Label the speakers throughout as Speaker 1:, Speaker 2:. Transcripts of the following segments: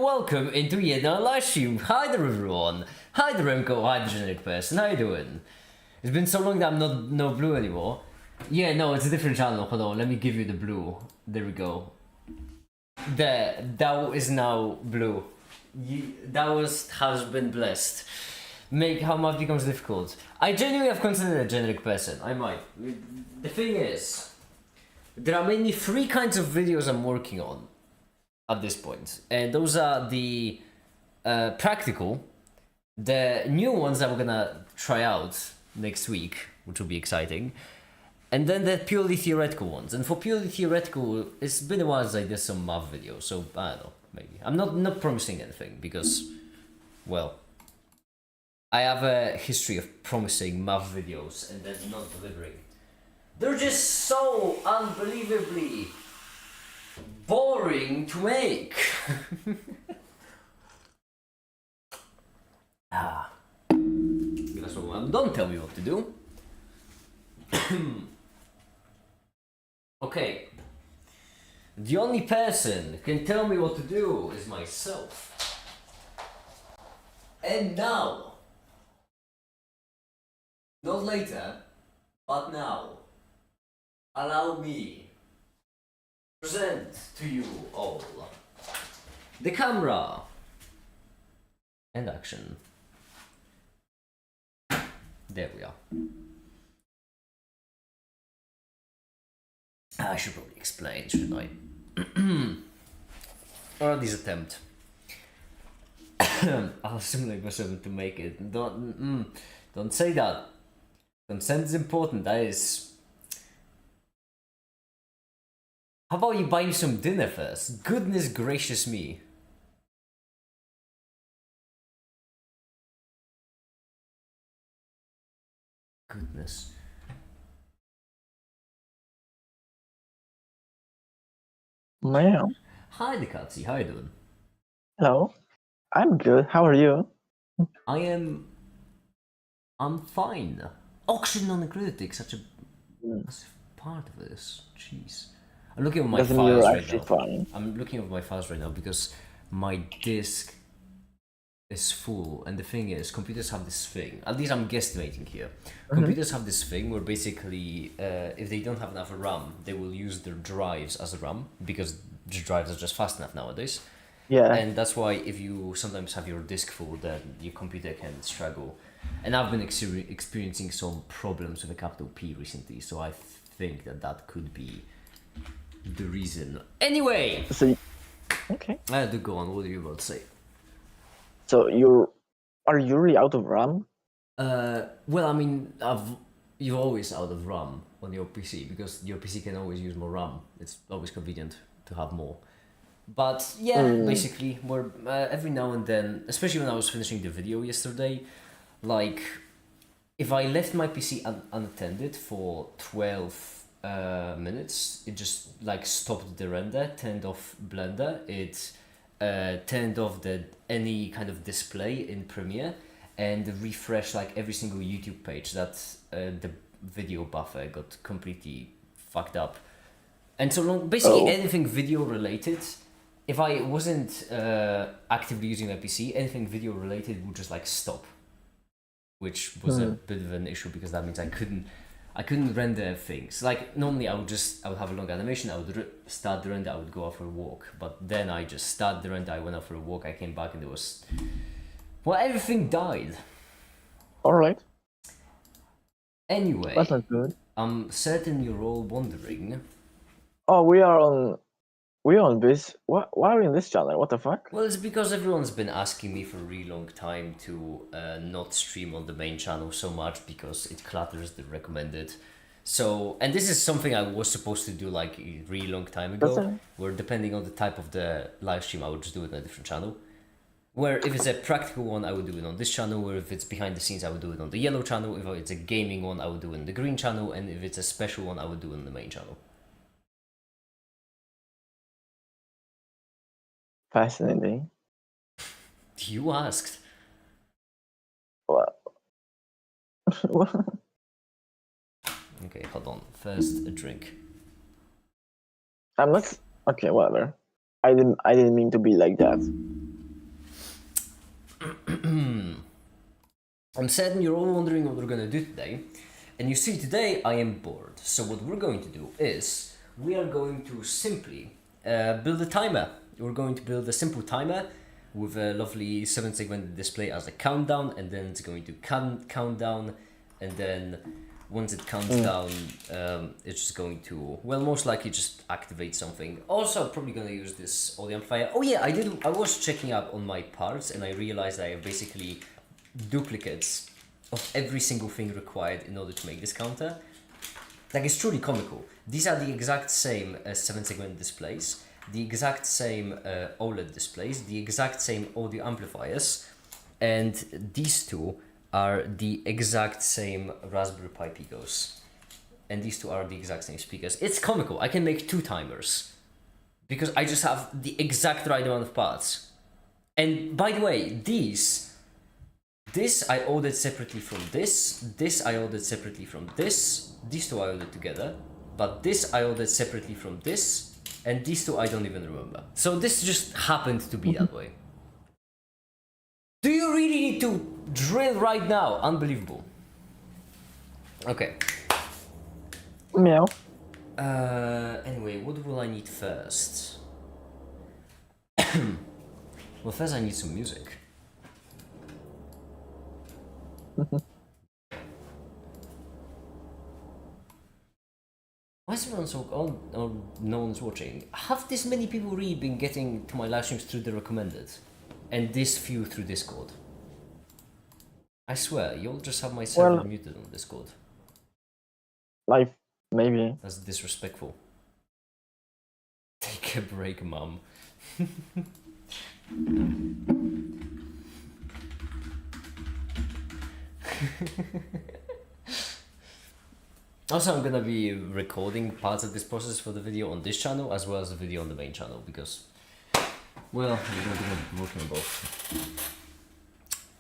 Speaker 1: welcome into yet another live stream. Hi there everyone. Hi there Remco, hi the generic person, how you doing? It's been so long that I'm not no blue anymore. Yeah, no, it's a different channel. Hold on, let me give you the blue. There we go. There, that is now blue. Has been blessed. Make how much becomes difficult. I genuinely have considered a generic person. I might. The thing is, there are mainly three kinds of videos I'm working on at this point, and those are the practical, the new ones that we're gonna try out next week, which will be exciting, and then the purely theoretical ones. And for purely theoretical, it's been a while since I did some math videos, so I don't know, maybe. I'm not promising anything because, well, I have a history of promising math videos and then not delivering. They're just so unbelievably boring to make. That's what, don't tell me what to do. Okay. The only person who can tell me what to do is myself. And now, not later, but now, allow me present to you all the camera and action. There we are. I should probably explain, shouldn't I? Or at least attempt. I'll simulate myself to make it. Don't say that. Consent is important. That is. How about you buy me some dinner first? Goodness gracious me. Goodness.
Speaker 2: Ma'am.
Speaker 1: Hi, Nikatsi. How you doing?
Speaker 2: Hello. I'm good. How are you?
Speaker 1: I'm fine. Oxygen non-critic, such a massive part of this. Jeez. I'm looking at my
Speaker 2: Doesn't
Speaker 1: files
Speaker 2: you're
Speaker 1: right
Speaker 2: actually
Speaker 1: now.
Speaker 2: fine.
Speaker 1: I'm looking at my files right now because my disk is full, and the thing is, computers have this thing. At least I'm guesstimating here. Computers have this thing where basically, if they don't have enough RAM, they will use their drives as a RAM because the drives are just fast enough nowadays.
Speaker 2: Yeah.
Speaker 1: And that's why if you sometimes have your disk full, then your computer can struggle. And I've been experiencing some problems with a capital P recently, so I think that could be the reason. Anyway,
Speaker 2: So, okay.
Speaker 1: I had to go on. What are you about to say?
Speaker 2: So are you really out of RAM?
Speaker 1: Well, I mean, you're always out of RAM on your PC because your PC can always use more RAM. It's always convenient to have more. But yeah, basically, we're every now and then, especially when I was finishing the video yesterday, like if I left my PC unattended for 12 minutes, it just like stopped the render, turned off Blender, it turned off any kind of display in Premiere, and refreshed like every single YouTube page. That the video buffer got completely fucked up. And so long, basically anything video related, if I wasn't actively using my PC, anything video related would just like stop, which was a bit of an issue because that means I couldn't render things. Like normally I would have a long animation, I would start the render, I would go out for a walk, but then I just started the render, I went out for a walk, I came back and there was, well, everything died.
Speaker 2: Alright.
Speaker 1: Anyway,
Speaker 2: That's not good.
Speaker 1: I'm certain you're all wondering.
Speaker 2: Oh, we're on this. Why are we in this channel? What the fuck?
Speaker 1: Well, it's because everyone's been asking me for a really long time to not stream on the main channel so much because it clutters the recommended. So, and this is something I was supposed to do like a really long time ago, where depending on the type of the live stream, I would just do it on a different channel. Where if it's a practical one, I would do it on this channel, or if it's behind the scenes, I would do it on the yellow channel. If it's a gaming one, I would do it on the green channel, and if it's a special one, I would do it on the main channel.
Speaker 2: Fascinating.
Speaker 1: You asked.
Speaker 2: What?
Speaker 1: Okay, hold on. First, a drink.
Speaker 2: I'm not. Okay, whatever. I didn't mean to be like that.
Speaker 1: I'm certain you're all wondering what we're gonna do today. And you see, today I am bored. So what we're going to do is, we are going to simply build a timer. We're going to build a simple timer with a lovely 7-segmented display as a countdown, and then it's going to count down, and then once it counts down, it's just going to, well, most likely just activate something. Also, I'm probably gonna use this audio amplifier. Oh yeah, I was checking up on my parts, and I realized I have basically duplicates of every single thing required in order to make this counter. Like, it's truly comical. These are the exact same 7-segment displays, the exact same OLED displays, the exact same audio amplifiers, and these two are the exact same Raspberry Pi Picos. And these two are the exact same speakers. It's comical. I can make 2 timers because I just have the exact right amount of parts. And by the way, this I ordered separately from this I ordered separately from this, these two I ordered together, but this I ordered separately from this, and these two I don't even remember. So this just happened to be that way. Do you really need to drill right now? Unbelievable. Okay.
Speaker 2: Meow.
Speaker 1: Anyway, what will I need first? Well, first I need some music. Why is everyone so... Oh, no one's watching. Have this many people really been getting to my live streams through the recommended? And this few through Discord? I swear, you'll just have my server muted on Discord.
Speaker 2: Life, maybe.
Speaker 1: That's disrespectful. Take a break, mum. Also, I'm gonna be recording parts of this process for the video on this channel as well as the video on the main channel because, well, we're gonna be working on both.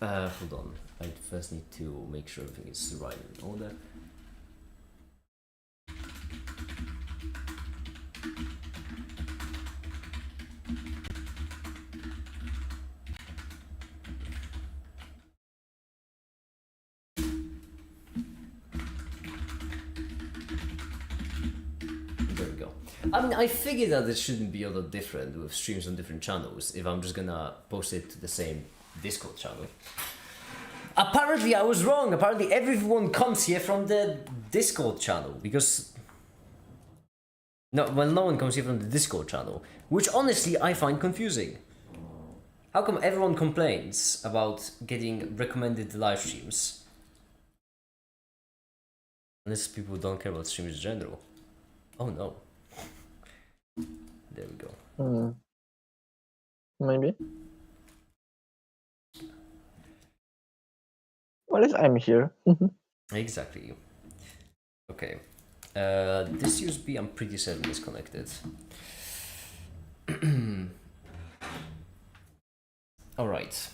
Speaker 1: Hold on. I first need to make sure everything is right in order. I mean, I figured that it shouldn't be all that different with streams on different channels if I'm just gonna post it to the same Discord channel. Apparently I was wrong. Apparently everyone comes here from the Discord channel because... No one comes here from the Discord channel, which honestly I find confusing. How come everyone complains about getting recommended live streams? Unless people don't care about streams in general. Oh no. There we go.
Speaker 2: Maybe. Well, at least I'm here.
Speaker 1: Exactly. Okay. This USB I'm pretty certain is connected. Alright.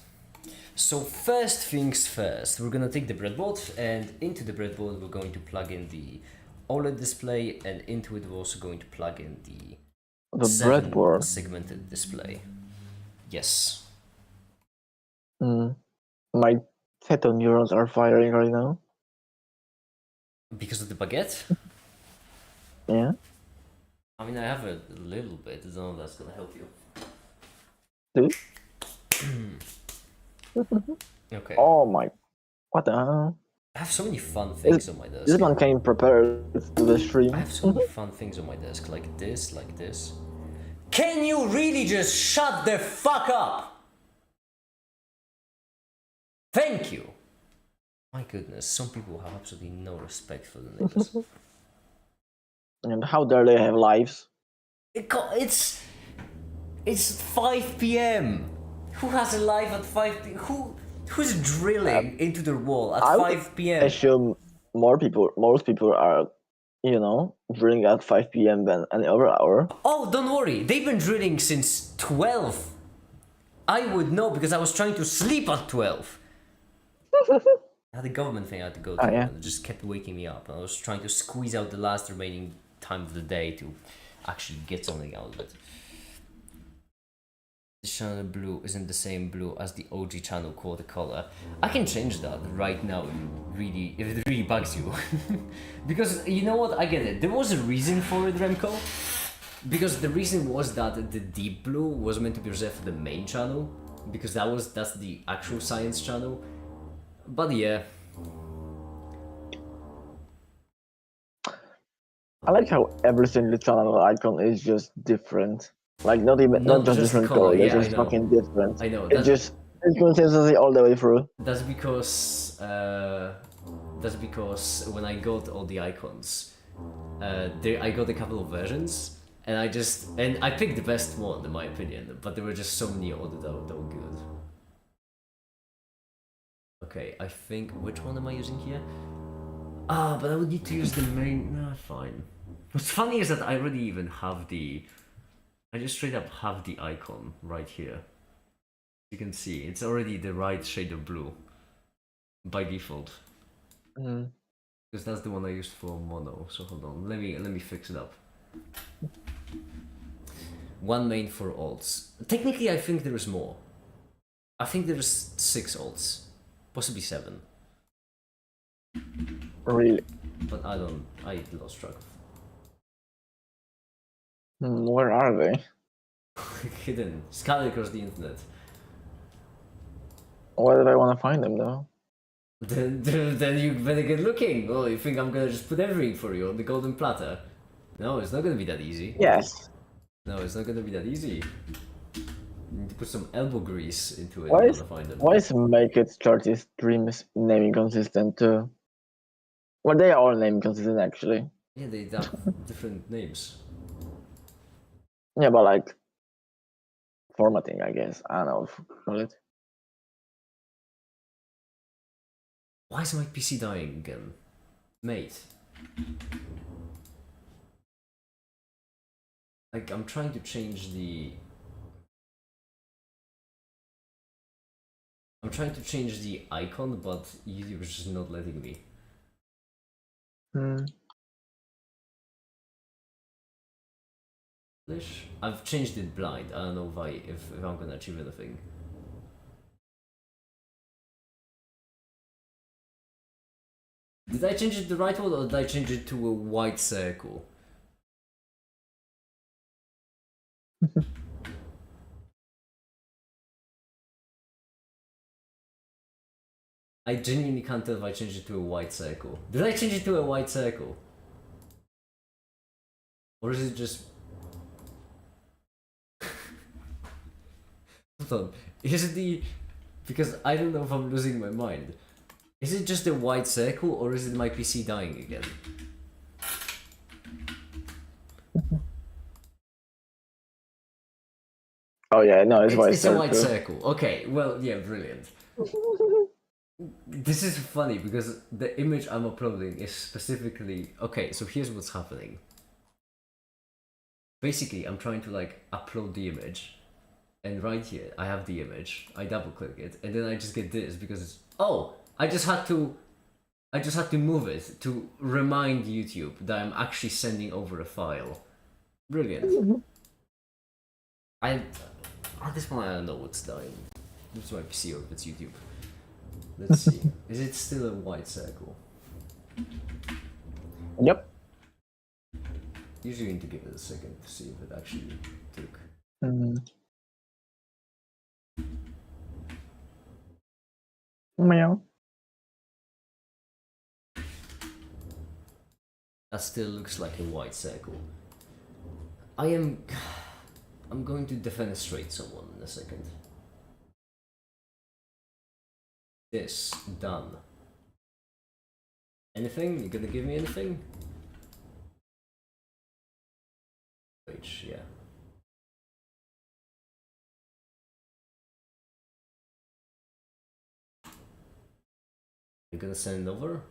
Speaker 1: So first things first, we're gonna take the breadboard, and into the breadboard we're going to plug in the OLED display, and into it we're also going to plug in the
Speaker 2: breadboard
Speaker 1: segmented display. Yes.
Speaker 2: My theta neurons are firing right now.
Speaker 1: Because of the baguette?
Speaker 2: Yeah.
Speaker 1: I mean, I have a little bit. I don't know if that's gonna help you.
Speaker 2: Dude?
Speaker 1: Okay.
Speaker 2: Oh my... What the hell?
Speaker 1: I have so many fun things on my desk.
Speaker 2: This one came prepared to the stream.
Speaker 1: I have so many fun things on my desk, like this, like this. Can you really just shut the fuck up? Thank you. My goodness, some people have absolutely no respect for the neighbors.
Speaker 2: And how dare they have lives?
Speaker 1: It's 5 p.m. Who has a life at 5 p.m.? Who's drilling into their wall at 5 p.m.?
Speaker 2: I assume most people are, drilling at 5 p.m. than any other hour.
Speaker 1: Oh, don't worry. They've been drilling since 12. I would know because I was trying to sleep at 12. I had a government thing I had to go to, and it just kept waking me up. I was trying to squeeze out the last remaining time of the day to actually get something out of it. the channel blue isn't the same blue as the OG channel quarter color. I can change that right now if it really bugs you. Because you know what, I get it. There was a reason for it, Remco. Because the reason was that the deep blue was meant to be reserved for the main channel. Because that's the actual science channel. But yeah.
Speaker 2: I like how every single channel icon is just different. Like not
Speaker 1: Not
Speaker 2: just
Speaker 1: just the
Speaker 2: different
Speaker 1: color,
Speaker 2: color, they're
Speaker 1: yeah, I
Speaker 2: just
Speaker 1: know.
Speaker 2: fucking different.
Speaker 1: I know.
Speaker 2: It's just inconsistency all the way through.
Speaker 1: That's because when I got all the icons, I got a couple of versions, and I picked the best one in my opinion. But there were just so many other that were good. Okay, I think which one am I using here? But I would need to use the main. No, fine. What's funny is that I already even have I just straight up have the icon right here. You can see it's already the right shade of blue by default. Because that's the one I used for mono. So hold on, let me fix it up. One main for alts. Technically, I think there is more. I think there is 6 alts, possibly 7.
Speaker 2: Really?
Speaker 1: But I lost track of.
Speaker 2: Where are they?
Speaker 1: Hidden, scattered across the internet.
Speaker 2: Why did I want to find them though?
Speaker 1: Then you better get looking. Oh, you think I'm gonna just put everything for you on the golden platter? No, it's not gonna be that easy.
Speaker 2: Yes.
Speaker 1: No, it's not gonna be that easy. You need to put some elbow grease into it
Speaker 2: Why
Speaker 1: to find them.
Speaker 2: is Make It Charty streams naming consistent too? Well, they are all naming consistent actually.
Speaker 1: Yeah, they have different names.
Speaker 2: Yeah, but like formatting, I guess. I don't know what to call it.
Speaker 1: Why is my PC dying again? Mate. Like, I'm trying to change the icon, but YouTube is just not letting me. I've changed it blind. I don't know if I'm gonna achieve anything. Did I change it the right one or did I change it to a white circle? I genuinely can't tell if I changed it to a white circle. Did I change it to a white circle? Or is it just... Hold on. Is it the... Because I don't know if I'm losing my mind. Is it just a white circle or is it my PC dying again?
Speaker 2: Oh yeah, no, it's white
Speaker 1: It's
Speaker 2: circle.
Speaker 1: a white circle. Okay, well, yeah, brilliant. This is funny because the image I'm uploading is specifically... Okay, so here's what's happening. Basically, I'm trying to like upload the image, and right here I have the image. I double click it, and then I just get this because it's... Oh! I just had to move it to remind YouTube that I'm actually sending over a file. Brilliant. At this point I don't know what's dying. It's my PC or if it's YouTube. Let's see. Is it still a white circle?
Speaker 2: Yep.
Speaker 1: Usually you need to give it a second to see if it actually took.
Speaker 2: Meow.
Speaker 1: That still looks like a white circle. I'm going to defenestrate someone in a second. This, done. Anything? You gonna give me anything? H, yeah. You gonna send it over?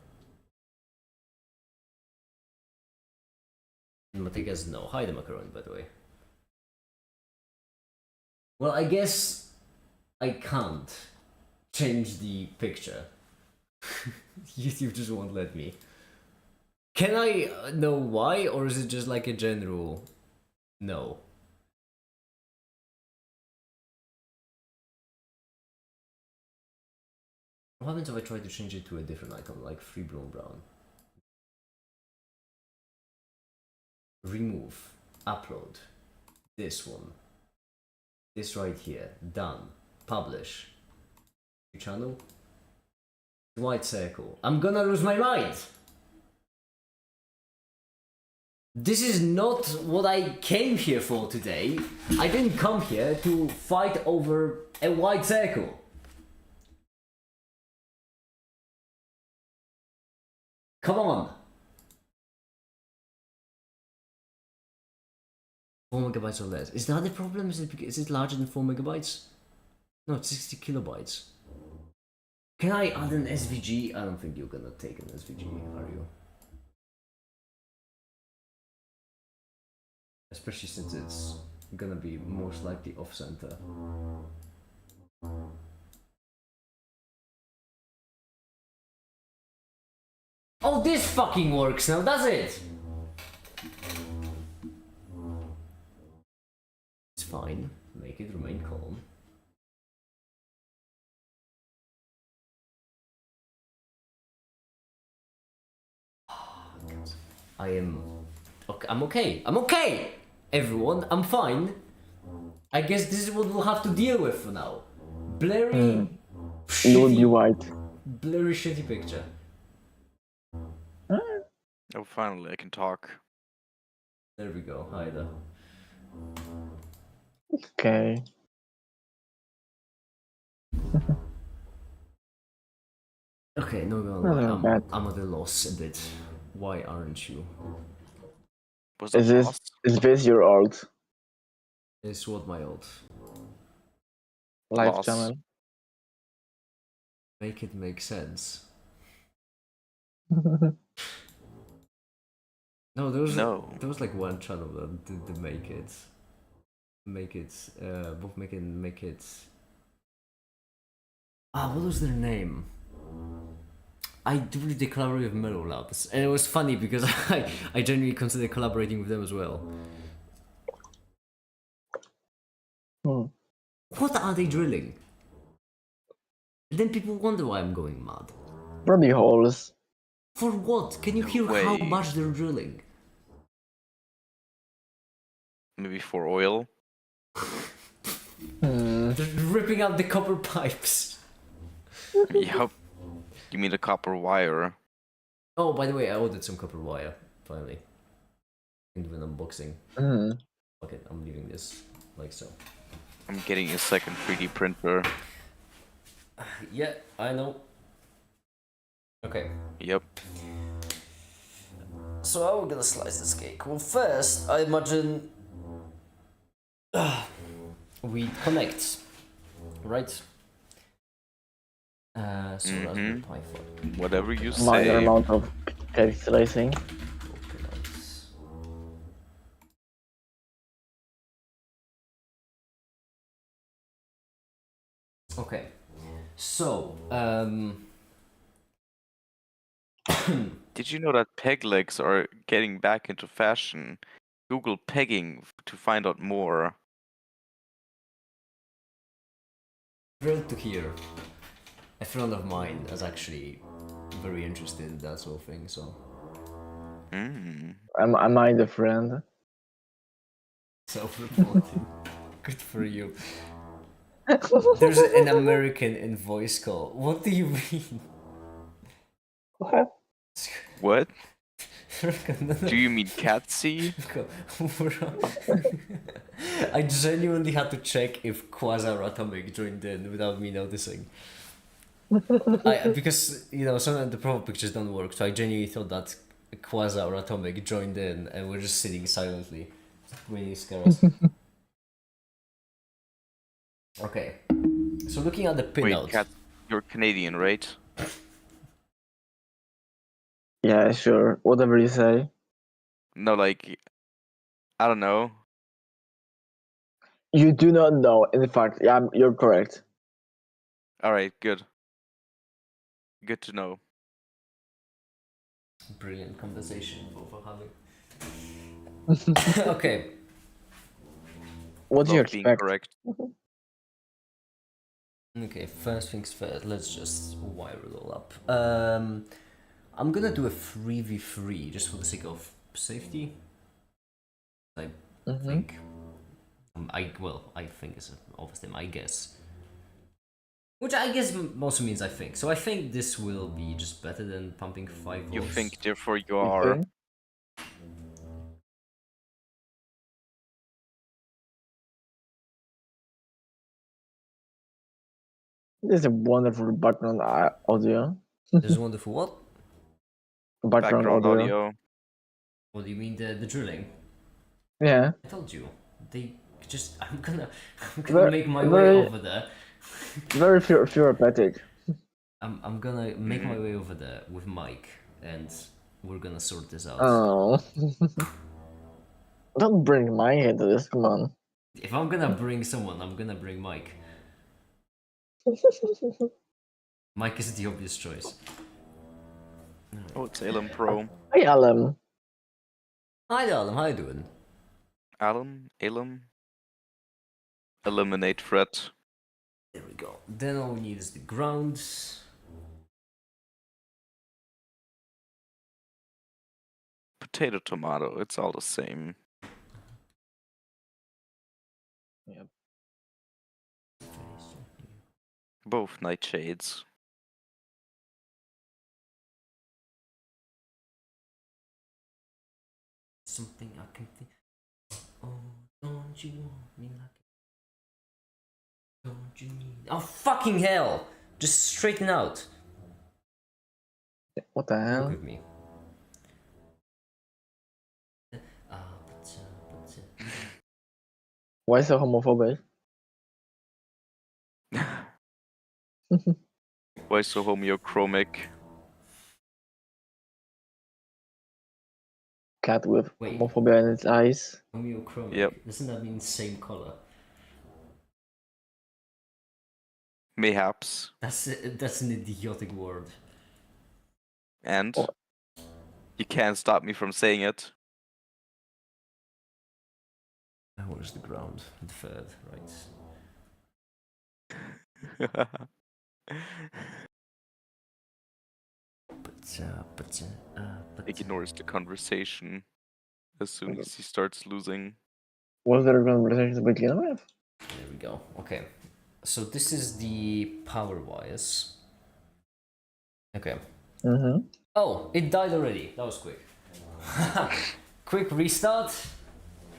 Speaker 1: Matigas, no. Hi, the macaroni, by the way. Well, I guess I can't change the picture. YouTube just won't let me. Can I know why, or is it just like a general no? What happens if I try to change it to a different icon, like free blown brown? Remove, upload, this one, this right here, done, publish, new channel, white circle. I'm gonna lose my mind! This is not what I came here for today. I didn't come here to fight over a white circle. Come on. 4 megabytes or less. Is that the problem? Is it larger than 4 megabytes? No, it's 60 kilobytes. Can I add an SVG? I don't think you're gonna take an SVG, are you? Especially since it's gonna be most likely off center. Oh, this fucking works now, does it? It's fine. Make it remain calm. I am... Okay, I'm okay. I'm okay! Everyone, I'm fine. I guess this is what we'll have to deal with for now. Blurry...
Speaker 2: It would be white.
Speaker 1: Blurry shitty picture.
Speaker 3: Oh, finally, I can talk.
Speaker 1: There we go. Hi there.
Speaker 2: Okay.
Speaker 1: Okay, no, I'm at a loss a bit. Why aren't you?
Speaker 3: Was it lost?
Speaker 2: Is this your alt
Speaker 1: Is what my old.
Speaker 2: live
Speaker 3: Lost.
Speaker 2: channel?
Speaker 1: Make it make sense. No, there was like one channel that did the make it, both make it. Ah, what was their name? I really did collaborate with Mellow Labs, and it was funny because I genuinely considered collaborating with them as well. What are they drilling? And then people wonder why I'm going mad.
Speaker 2: Probably holes.
Speaker 1: For what? Can you hear how much they're drilling?
Speaker 3: Maybe for oil?
Speaker 1: They're ripping out the copper pipes.
Speaker 3: Yup. You mean the copper wire?
Speaker 1: Oh, by the way, I ordered some copper wire, finally. Into an unboxing. Okay, I'm leaving this like so.
Speaker 3: I'm getting a second 3D printer.
Speaker 1: Yeah, I know. Okay.
Speaker 3: Yep.
Speaker 1: So how are we gonna slice this cake? Well, first, I imagine we connect, right? So Raspberry Pi 4.
Speaker 3: Whatever you say.
Speaker 2: Minor amount of cake slicing.
Speaker 1: Okay. So,
Speaker 3: Did you know that peg legs are getting back into fashion? Google pegging to find out more.
Speaker 1: thrilled to hear. A friend of mine is actually very interested in that sort of thing, so.
Speaker 2: Am I the friend?
Speaker 1: Self-reporting. Good for you. There's an American in voice call. What do you mean?
Speaker 2: What?
Speaker 3: What? Do you mean Catsy?
Speaker 1: I genuinely had to check if Quasar Atomic joined in without me noticing. Because, you know, some of the profile pictures don't work, so I genuinely thought that Quasar or Atomic joined in and we're just sitting silently. Really scare us. Okay. So looking at the pinout.
Speaker 3: Wait, Cat, you're Canadian, right?
Speaker 2: Yeah, sure. Whatever you say.
Speaker 3: No, like, I don't know.
Speaker 2: You do not know. In fact, yeah, you're correct.
Speaker 3: Alright, good. Good to know.
Speaker 1: Brilliant conversation both are having. Okay.
Speaker 2: What do you
Speaker 3: Love being
Speaker 2: expect?
Speaker 3: correct.
Speaker 1: Okay, first things first, let's just wire it all up. I'm gonna do a 3v3 just for the sake of safety. I
Speaker 2: Mm-hmm.
Speaker 1: think. I think is obviously my guess. Which I guess also means I think. So I think this will be just better than pumping 5 volts.
Speaker 3: You think, therefore you are.
Speaker 2: Okay. This is a wonderful background audio.
Speaker 1: This is wonderful. What?
Speaker 2: Background audio.
Speaker 1: What do you mean the drilling?
Speaker 2: Yeah.
Speaker 1: I told you. They just I'm gonna
Speaker 2: Very-
Speaker 1: make my way
Speaker 2: very-
Speaker 1: over there.
Speaker 2: Very therapeutic.
Speaker 1: I'm gonna make my way over there with Mike and we're gonna sort this out.
Speaker 2: Oh. Don't bring my head to this, come on.
Speaker 1: If I'm gonna bring someone, I'm gonna bring Mike. Mike is the obvious choice.
Speaker 3: Oh, it's Alan Pro.
Speaker 2: Hey, Alan.
Speaker 1: Hi Alan, how you doing?
Speaker 3: Alan. Eliminate threat.
Speaker 1: There we go. Then all we need is the ground.
Speaker 3: Potato, tomato. It's all the same.
Speaker 2: Yep.
Speaker 3: Both nightshades.
Speaker 1: Something I can think. Oh, don't you want me like? Don't you need? Oh fucking hell! Just straighten out.
Speaker 2: What the
Speaker 1: Look
Speaker 2: hell?
Speaker 1: with me.
Speaker 2: Why so homophobic?
Speaker 3: Why so homeochromic?
Speaker 2: Cat with
Speaker 1: Wait.
Speaker 2: homophobia in its eyes.
Speaker 1: Homeochromic.
Speaker 3: Yep.
Speaker 1: Doesn't that mean same color?
Speaker 3: Mayhaps.
Speaker 1: That's an idiotic word.
Speaker 3: And
Speaker 2: Oh.
Speaker 3: you can't stop me from saying it.
Speaker 1: Where's the ground? The third, right.
Speaker 3: Ignores the conversation as soon as he starts losing.
Speaker 2: Was there a conversation to begin with?
Speaker 1: There we go. Okay. So this is the power wires. Okay.
Speaker 2: Mm-hmm.
Speaker 1: Oh, it died already. That was quick. Quick restart.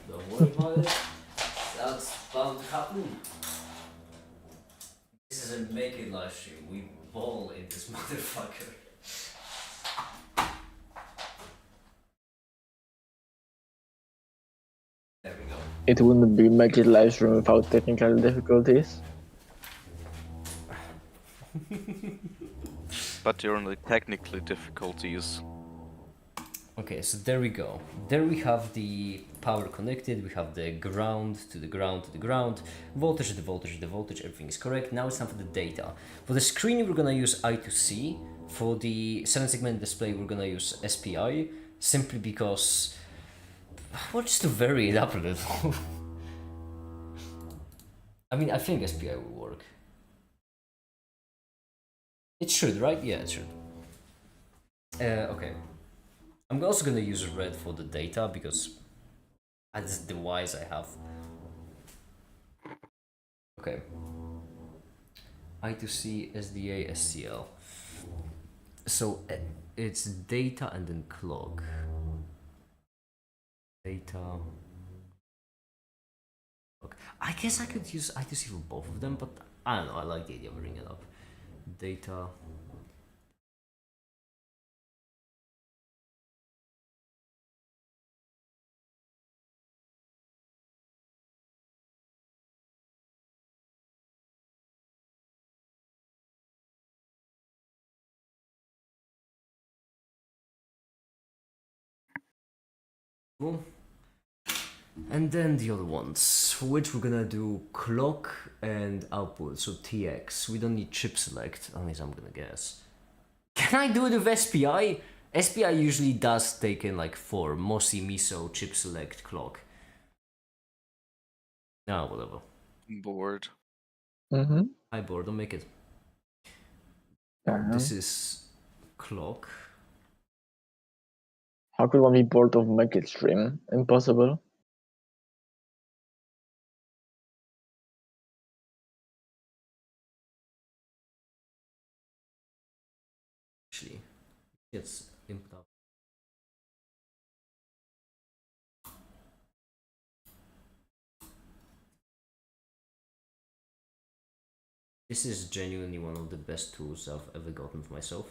Speaker 1: Don't worry about it. That's bound to happen. This is a make it live stream. We ball in this motherfucker. There we go.
Speaker 2: It wouldn't be make it live stream without technical difficulties.
Speaker 3: But there are only technical difficulties.
Speaker 1: Okay, so there we go. There we have the power connected, we have the ground to the ground to the ground, voltage to the voltage to the voltage, everything is correct. Now it's time for the data. For the screen we're gonna use I2C. For the 7 segment display we're gonna use SPI, simply because, well, just to vary it up a little. I mean, I think SPI will work. It should, right? Yeah, it should. Okay. I'm also gonna use red for the data because that's the device I have. Okay. I2C, SDA, SCL. So it's data and then clock. Data. Okay. I guess I could use I2C for both of them, but I don't know. I like the idea of bringing it up. Data. Cool. And then the other ones, for which we're gonna do clock and output, so TX. We don't need chip select, at least I'm gonna guess. Can I do it with SPI? SPI usually does take in like 4, Mosi, Miso, chip select, clock. No, whatever.
Speaker 3: Bored.
Speaker 2: Mm-hmm.
Speaker 1: Hi, board, don't make it.
Speaker 2: Uh-huh.
Speaker 1: This is clock.
Speaker 2: How could one be bored of make it stream? Impossible.
Speaker 1: Actually, it's imped up. This is genuinely one of the best tools I've ever gotten for myself.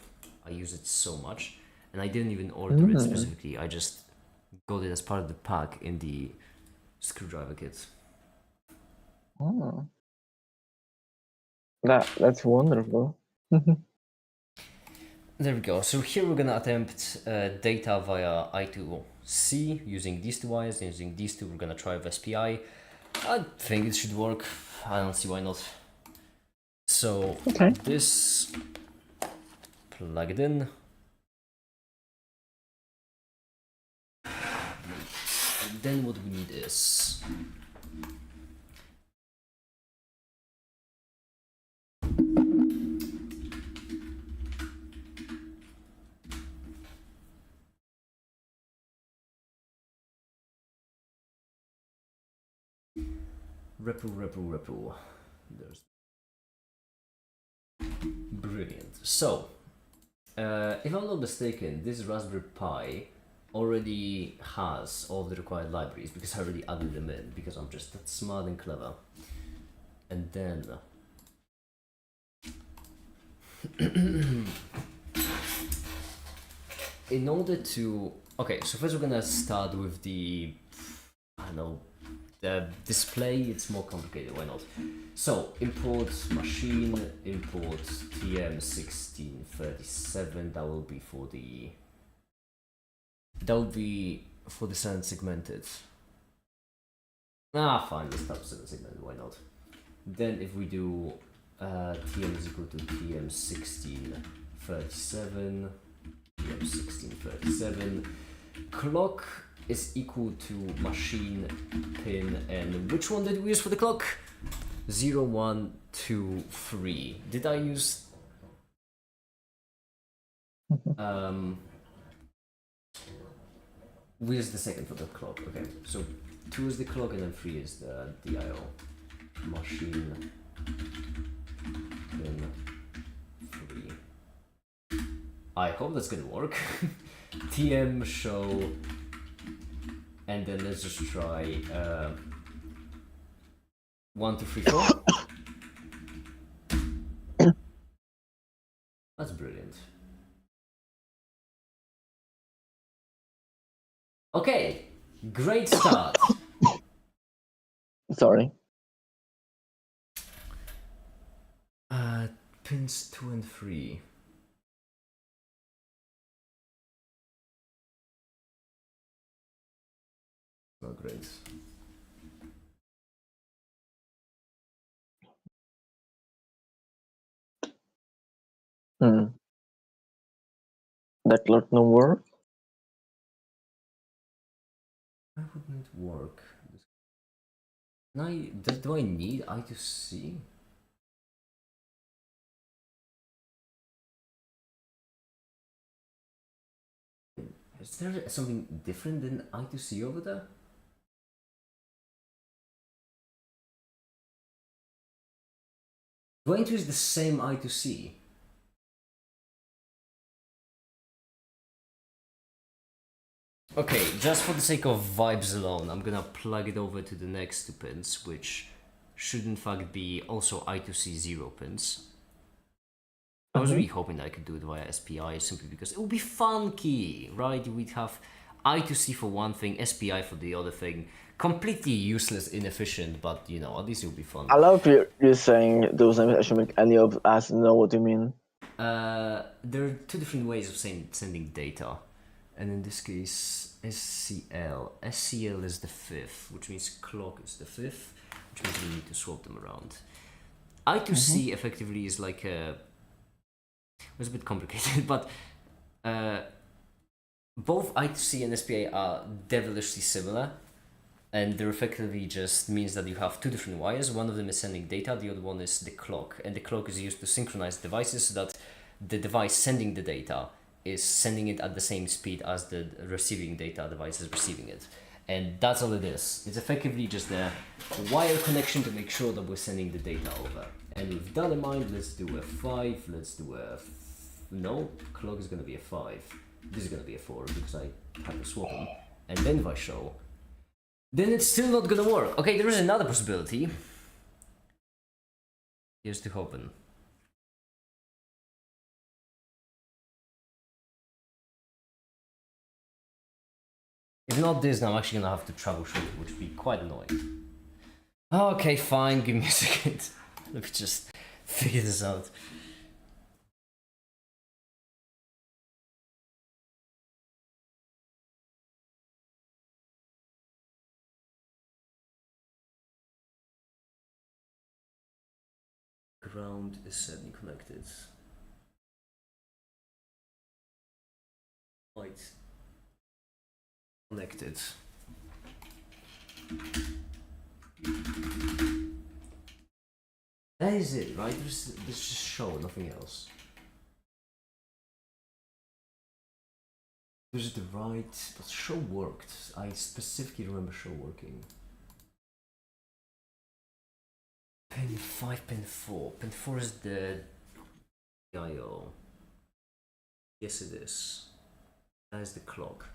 Speaker 1: I use it so much, and I didn't even order it specifically. I just got it as part of the pack in the screwdriver kit.
Speaker 2: Oh. That's wonderful.
Speaker 1: There we go. So here we're gonna attempt data via I2C using these two wires. Using these two, we're gonna try with SPI. I think it should work. I don't see why not. So
Speaker 2: Okay.
Speaker 1: this plug it in. And then what we need is repo. There's brilliant. So if I'm not mistaken, this Raspberry Pi already has all the required libraries because I already added them in because I'm just that smart and clever. And then in order to so first we're gonna start with the the display. It's more complicated, why not? So import machine, import TM1637. That will be for the seven segmented. Fine, let's start with seven segmented, why not? Then if we do TM is equal to TM1637, TM1637, clock is equal to machine pin, and which one did we use for the clock? 0, 1, 2, 3. Did I use we used the second for the clock. Okay, so 2 is the clock and then 3 is the DIO. Machine pin 3. I hope that's gonna work. TM show, and then let's just try 1, 2, 3, 4. That's brilliant. Okay, great start.
Speaker 2: Sorry.
Speaker 1: Pins 2 and 3. Not great.
Speaker 2: That clock no work.
Speaker 1: Why wouldn't it work? Do I need I2C? Is there something different than I2C over there? Do I need to use the same I2C? Okay, just for the sake of vibes alone, I'm gonna plug it over to the next two pins, which should in fact be also I2C 0 pins. I was really hoping that I could do it via SPI simply because it would be funky, right? We'd have I2C for one thing, SPI for the other thing. Completely useless, inefficient, but you know, at least it would be fun.
Speaker 2: I love you saying those names actually make any of us know what you mean.
Speaker 1: There are two different ways of sending data, and in this case, SCL is the fifth, which means clock is the fifth, which means we need to swap them around. I2C effectively is like a... It's a bit complicated, but both I2C and SPA are devilishly similar. and they're effectively just means that you have two different wires. One of them is sending data, the other one is the clock, and the clock is used to synchronize devices so that the device sending the data is sending it at the same speed as the receiving data device is receiving it. And that's all it is. It's effectively just a wire connection to make sure that we're sending the data over. And with that in mind, let's do a 5, let's do a... no, clock is going to be a 5. This is going to be a 4 because I have to swap them. And then if I show, then it's still not going to work. Okay, there is another possibility. Here's to hoping. If not this, then I'm actually gonna have to troubleshoot it, which would be quite annoying. Okay, fine, give me a second. Let me just figure this out. Ground is suddenly connected. Right. Connected. That is it, right? There's just show, nothing else. There's the right, but show worked. I specifically remember show working. Pin 5, pin 4. Pin 4 is the IO. Yes, it is. That is the clock.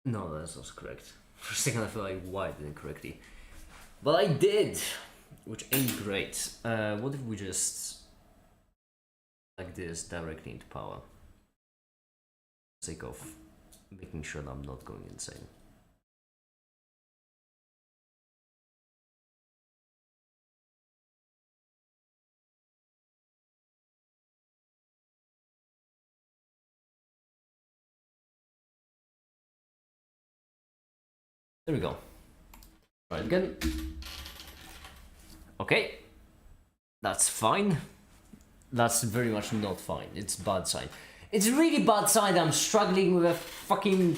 Speaker 1: No, that's not correct. For a second, I felt like why I did it correctly. But I did! Which ain't great. What if we just... like this directly into power? For the sake of making sure that I'm not going insane. There we go. Try it again. Okay. That's fine. That's very much not fine. It's bad sign. It's really bad sign that I'm struggling with a fucking...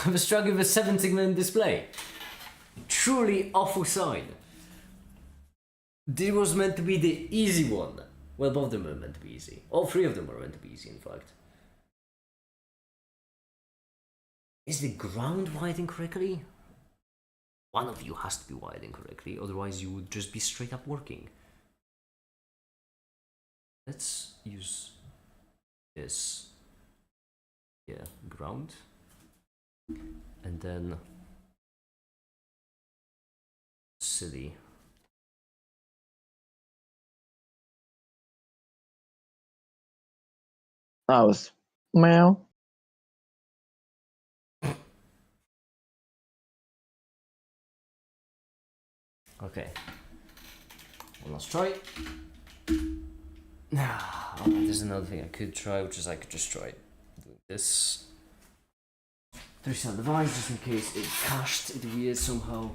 Speaker 1: I'm struggling with a 7-segment display. Truly awful sign. This was meant to be the easy one. Well, both of them were meant to be easy. All three of them were meant to be easy, in fact. Is the ground wired incorrectly? One of you has to be wired incorrectly, otherwise you would just be straight up working. Let's use this. Yeah, ground. And then silly.
Speaker 2: That was meow.
Speaker 1: Okay. One last try. Oh, there's another thing I could try, which is I could just try doing this. 3-cell device, just in case it cached it weird somehow.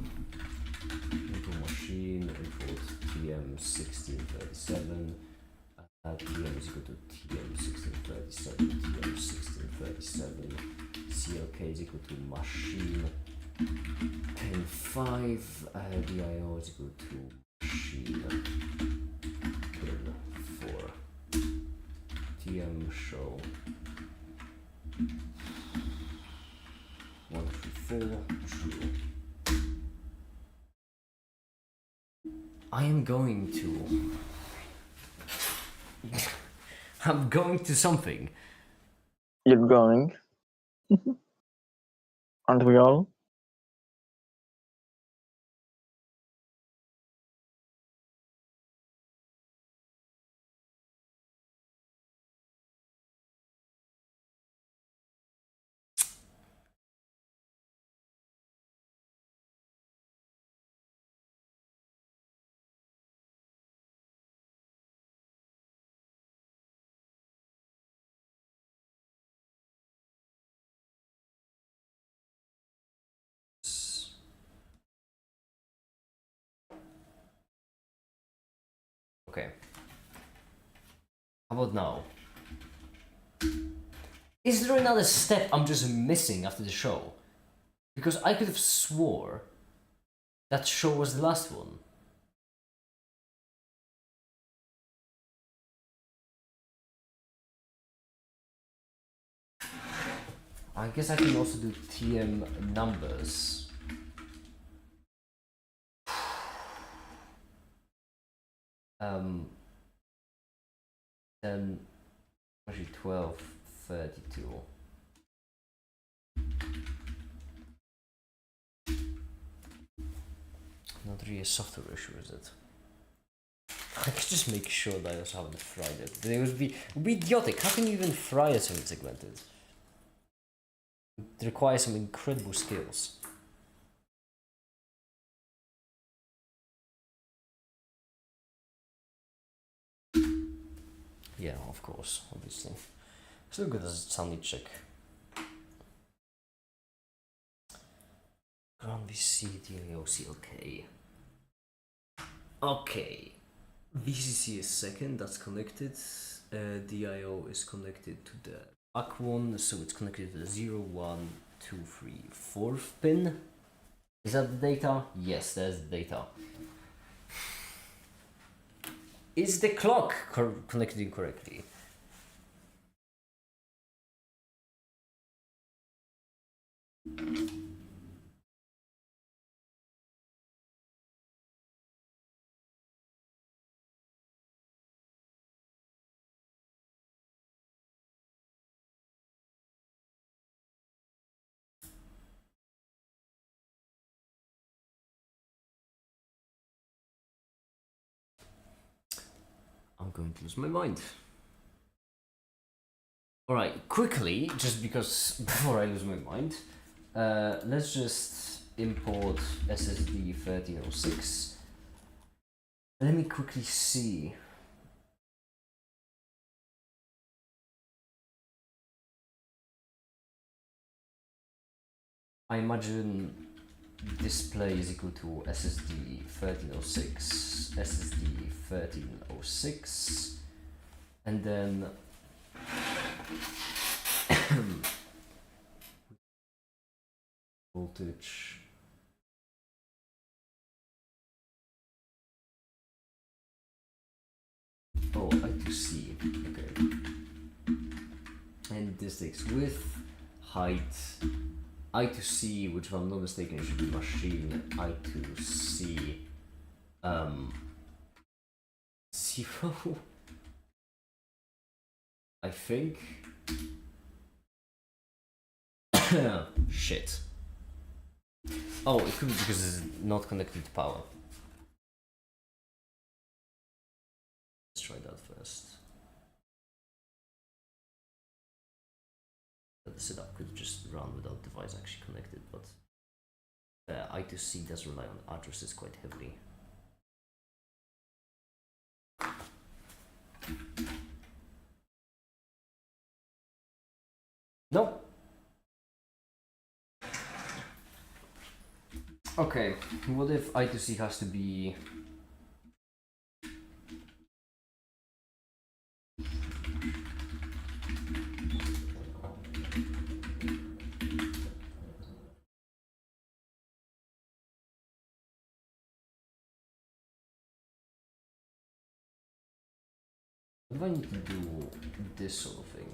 Speaker 1: Local machine, import TM1637. TM is equal to TM1637, TM1637. CLK is equal to machine. Pin 5, DIO is equal to machine. Pin 4. TM show. 1 through 4, true. I am going to... I'm going to something.
Speaker 2: You're going. Aren't we all?
Speaker 1: Okay. How about now? Is there another step I'm just missing after the show? Because I could have swore that show was the last one. I guess I can also do TM numbers. Then actually 12, 32. Not really a software issue, is it? I could just make sure that I also haven't fried it. But it would be idiotic. How can you even fry a something segmented? It requires some incredible skills. Yeah, of course, obviously. Still good as a sounding check. Ground VC, DIOC, okay. Okay. VCC is second, that's connected. DIO is connected to the back one, so it's connected to the 0, 1, 2, 3, 4th pin. Is that the data? Yes, there's the data. Is the clock connected incorrectly? I'm going to lose my mind. Alright, quickly, just because before I lose my mind, let's just import SSD 1306. Let me quickly see. I imagine display is equal to SSD 1306, SSD 1306, and then voltage. Oh, I2C, okay. And this takes width, height, I2C, which if I'm not mistaken should be machine, I2C, 0, I think. Shit. Oh, it could be because it's not connected to power. Let's try that first. The setup could just run without device actually connected, but I2C does rely on addresses quite heavily. No. Okay, what if I2C has to be what do I need to do this sort of thing?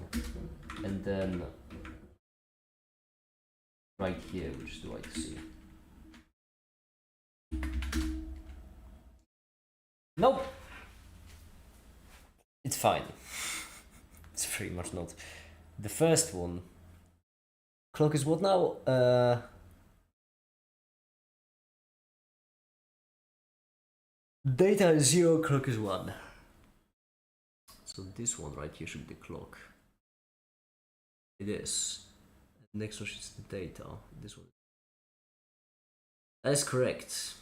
Speaker 1: And then right here we just do I2C. Nope. It's fine. It's pretty much not. The first one. Clock is what now? Data is 0, clock is 1. So this one right here should be the clock. It is. Next one is the data. This one. That is correct.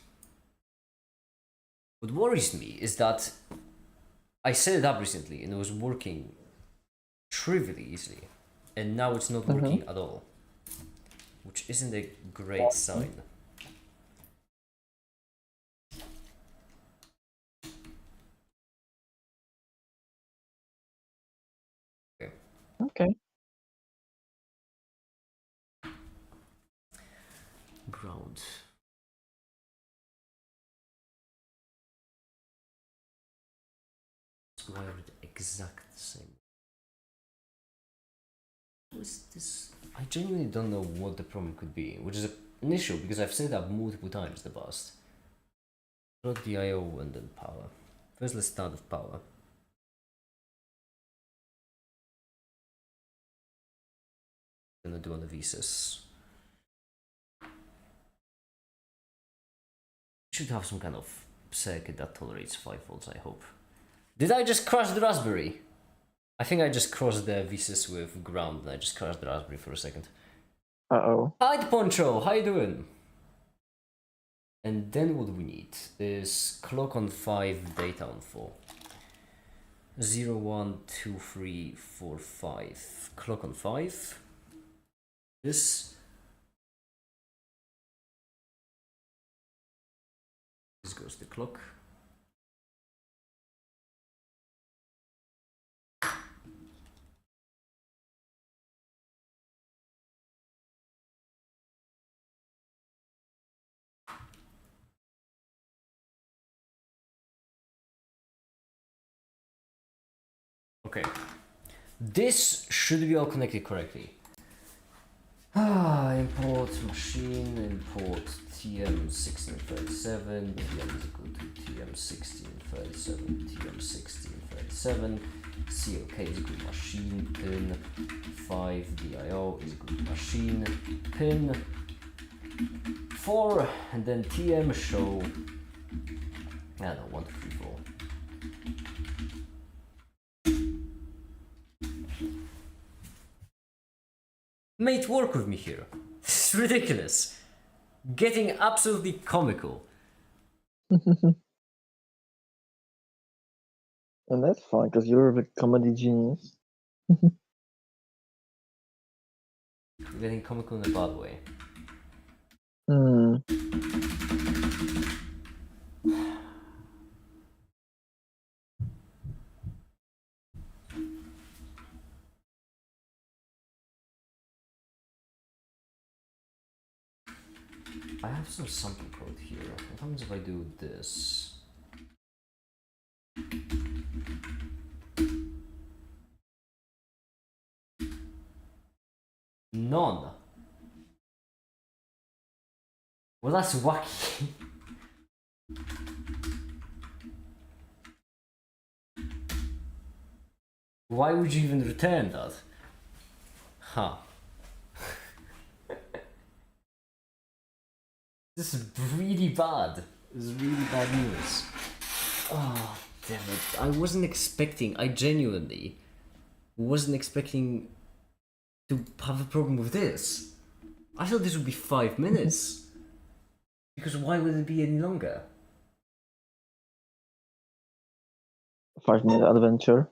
Speaker 1: What worries me is that I set it up recently and it was working trivially easily, and now it's not working at all, which isn't a great sign.
Speaker 2: Okay.
Speaker 1: just wired it exact same. What is this? I genuinely don't know what the problem could be, which is an issue because I've set it up multiple times in the past. Plug the I/O and then power. First, let's start with power. Gonna do on the VSys. Should have some kind of circuit that tolerates 5 volts, I hope. Did I just crush the Raspberry? I think I just crossed the VSys with ground and I just crashed the Raspberry for a second.
Speaker 2: Uh-oh.
Speaker 1: Hi Poncho, how you doing? And then what we need is clock on 5, data on 4. 0, 1, 2, 3, 4, 5. Clock on 5. This goes the clock. Okay, this should be all connected correctly. Import machine, import TM1637, TM is equal to TM1637, TM1637, CLK is equal to machine, pin 5, DIO is equal to machine, pin 4, and then TM show, I don't know, 1, 2, 3, 4. Mate, work with me here. This is ridiculous. Getting absolutely comical.
Speaker 2: And that's fine, because you're a comedy genius.
Speaker 1: Getting comical in a bad way. I have some sample code here. What happens if I do this? None. Well, that's wacky. Why would you even return that? Huh. This is really bad. This is really bad news. Oh, damn it. I genuinely wasn't expecting to have a problem with this. I thought this would be 5 minutes. Because why would it be any longer?
Speaker 2: 5-minute adventure.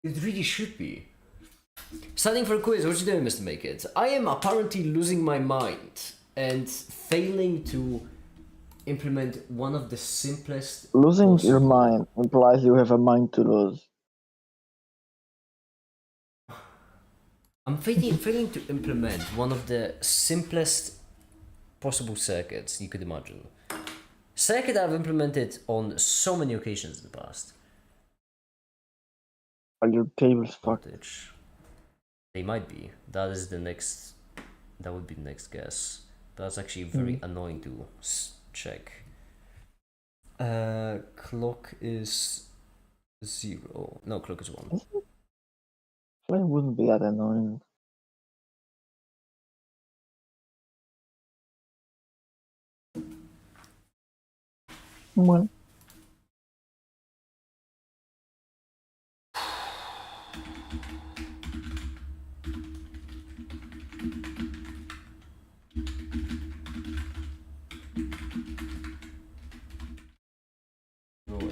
Speaker 1: It really should be. Studying for a quiz, what you doing, Mr. Make It? I am apparently losing my mind and failing to implement one of the simplest...
Speaker 2: Losing your mind implies you have a mind to lose.
Speaker 1: I'm failing to implement one of the simplest possible circuits you could imagine. Circuit I've implemented on so many occasions in the past.
Speaker 2: Are your cables fucked?
Speaker 1: Voltage. They might be. That would be the next guess. That's actually very annoying to check. Clock is 0. No, clock is 1.
Speaker 2: It wouldn't be that annoying. Well.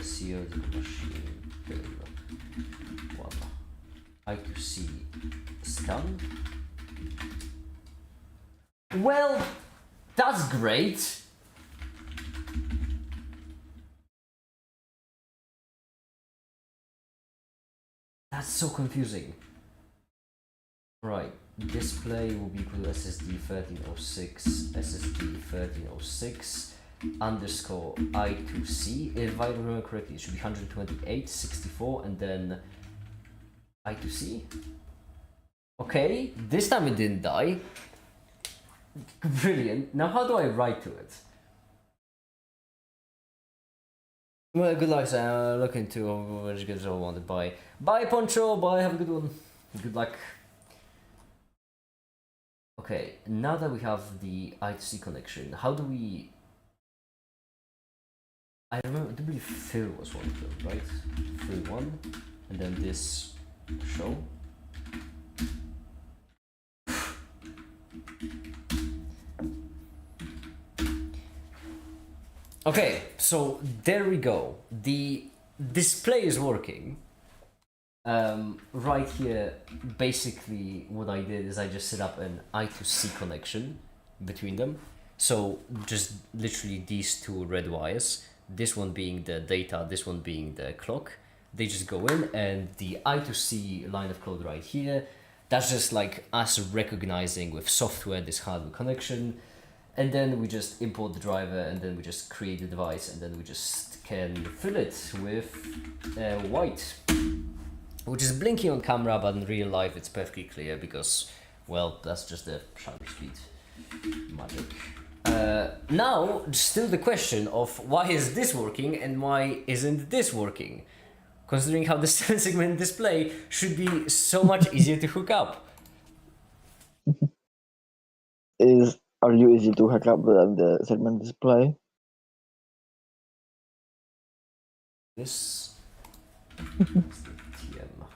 Speaker 1: Sealed machine pin 1. I2C scan. Well, that's great. That's so confusing. Right, display will be equal to SSD 1306, SSD 1306. underscore I2C. If I remember correctly, it should be 128, 64, and then I2C. Okay, this time it didn't die. Brilliant. Now how do I write to it? Well, good luck, Sam. Look into which gives all wanted. Bye. Bye, Poncho. Bye. Have a good one. Good luck. Okay, now that we have the I2C connection, how do we... I remember, I believe Phil was one of them, right? Phil 1, and then this show. Okay, so there we go. The display is working. Right here, basically what I did is I just set up an I2C connection between them. So just literally these two red wires, this one being the data, this one being the clock. They just go in, and the I2C line of code right here, that's just like us recognizing with software this hardware connection. And then we just import the driver, and then we just create the device, and then we just can fill it with white, which is blinking on camera, but in real life it's perfectly clear because, well, that's just the shutter speed magic. Now, still the question of why is this working and why isn't this working? Considering how the 7-segment display should be so much easier to hook up.
Speaker 2: Are you easy to hack up the segment display?
Speaker 1: This is the TM.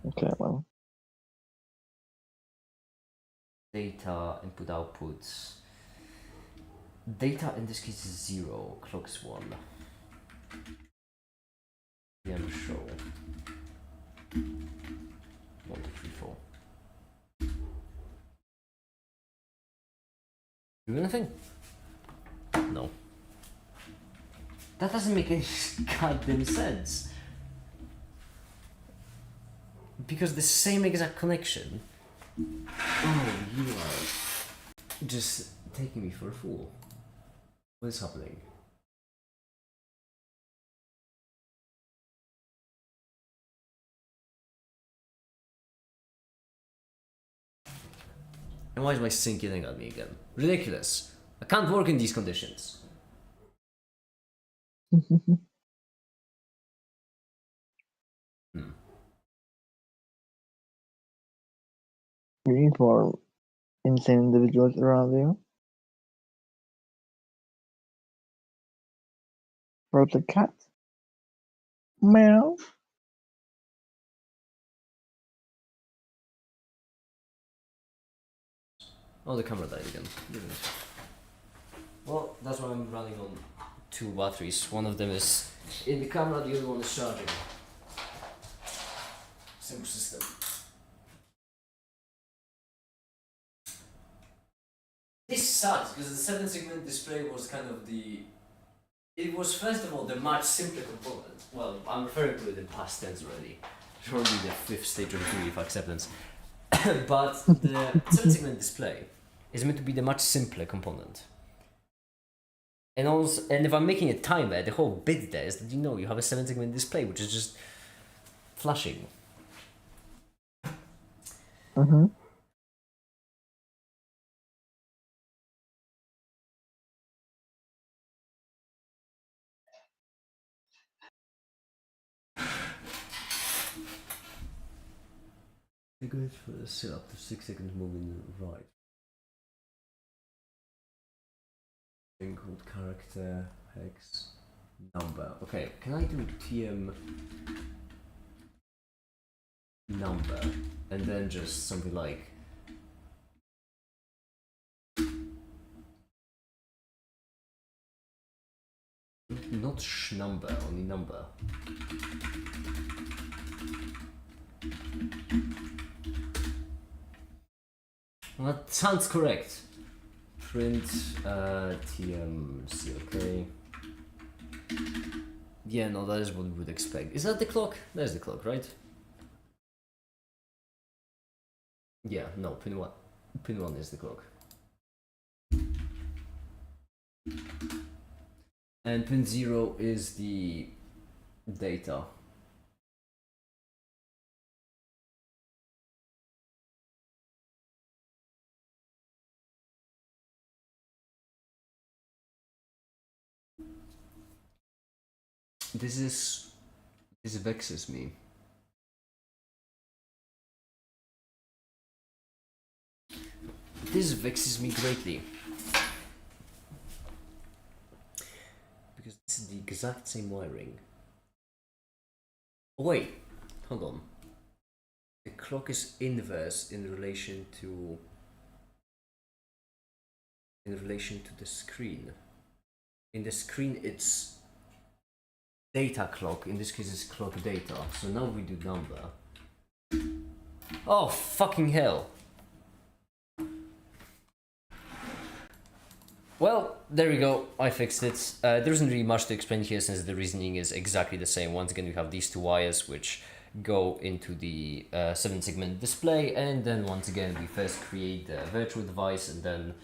Speaker 2: Okay, well.
Speaker 1: Data, input, outputs. Data in this case is 0, clock's 1. TM show. 1, 2, 3, 4. Do anything? No. That doesn't make any goddamn sense. Because the same exact connection. Oh, you are just taking me for a fool. What is happening? And why is my sync yelling at me again? Ridiculous. I can't work in these conditions.
Speaker 2: You need more insane individuals around you. Wrote the cat. Meow.
Speaker 1: Oh, the camera died again. Well, that's why I'm running on 2 batteries. One of them is in the camera, the other one is charging. Simple system. This sucks because the 7-segment display was kind of the... It was first of all the much simpler component. Well, I'm referring to it in past tense already. It's probably the 5th stage of degree of acceptance. But the 7-segment display is meant to be the much simpler component. And also, and if I'm making a timer, the whole bit there is that you have a 7-segment display which is just flashing.
Speaker 2: Mm-hmm.
Speaker 1: They're going for a set up to 6 seconds moving right. Thing called character, hex, number. Okay, can I do TM number and then just something like not sh number, only number. Well, that sounds correct. Print TMC, okay. Yeah, no, that is what we would expect. Is that the clock? There's the clock, right? Yeah, no, pin 1. Pin 1 is the clock. And pin 0 is the data. This vexes me. This vexes me greatly. Because this is the exact same wiring. Oh, wait, hold on. The clock is inverse in relation to the screen. In the screen it's data clock, in this case it's clock data. So now we do number. Oh, fucking hell. Well, there we go, I fixed it. There isn't really much to explain here since the reasoning is exactly the same. Once again, we have these two wires which go into the 7-segment display, and then once again we first create the virtual device, and then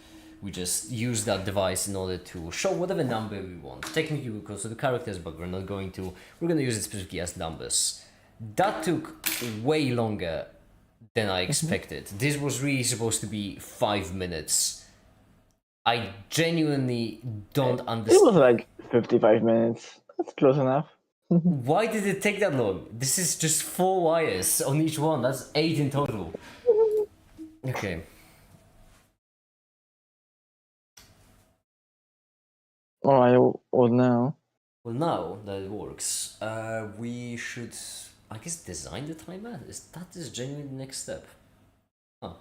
Speaker 1: we just use that device in order to show whatever number we want. Technically we could also do characters, but we're not going to. We're going to use it specifically as numbers. That took way longer than I expected. This was really supposed to be 5 minutes. I genuinely don't understand.
Speaker 2: It was like 55 minutes. That's close enough.
Speaker 1: Why did it take that long? This is just 4 wires on each one. That's 8 in total. Okay.
Speaker 2: Alright, well now.
Speaker 1: Well, now that it works, we should, I guess, design the timer? That is genuinely the next step. Huh. I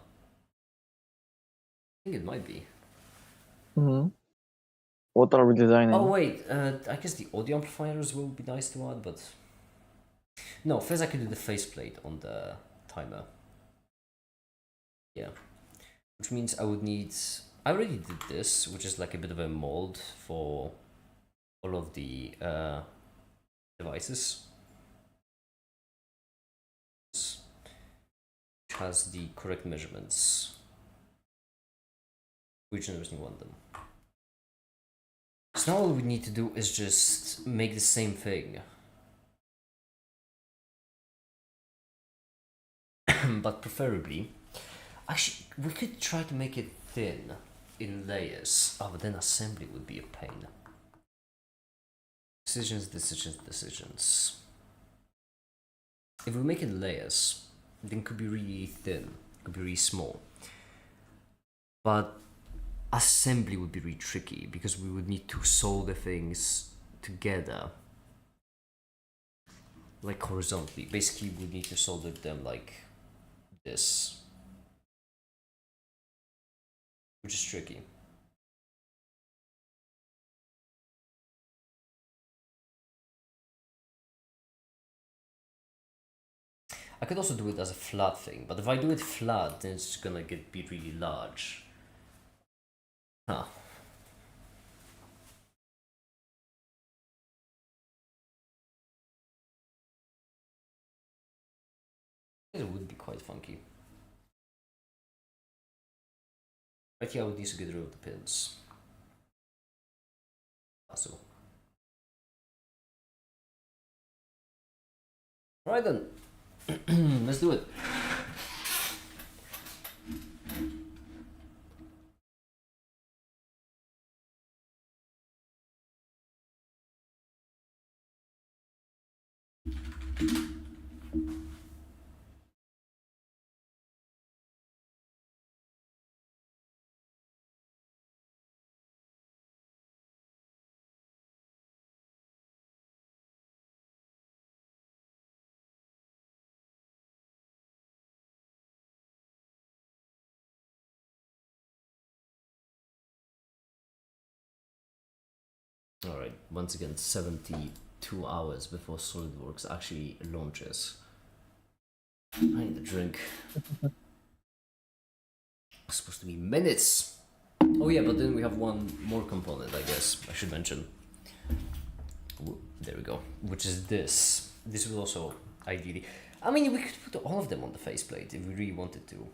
Speaker 1: think it might be.
Speaker 2: What are we designing?
Speaker 1: Oh wait, I guess the audio amplifiers will be nice to add, but no. First, I could do the faceplate on the timer. Yeah, which means I would need. I already did this, which is like a bit of a mold for all of the devices. Which has the correct measurements. Which generation you want them. So now all we need to do is just make the same thing. But preferably, actually, we could try to make it thin in layers. Oh, but then assembly would be a pain. Decisions, decisions, decisions. If we make it in layers, then it could be really thin, it could be really small. But assembly would be really tricky because we would need to solder things together, like horizontally. Basically, we need to solder them like this, which is tricky. I could also do it as a flat thing, but if I do it flat, then it's gonna be really large. Huh. It would be quite funky. Right here I would need to get rid of the pins. So. Alright then. Let's do it. Alright, once again, 72 hours before SolidWorks actually launches. I need a drink. It's supposed to be minutes! Oh yeah, but then we have one more component, I guess, I should mention. There we go, which is this. This will also, ideally... I mean, we could put all of them on the faceplate if we really wanted to.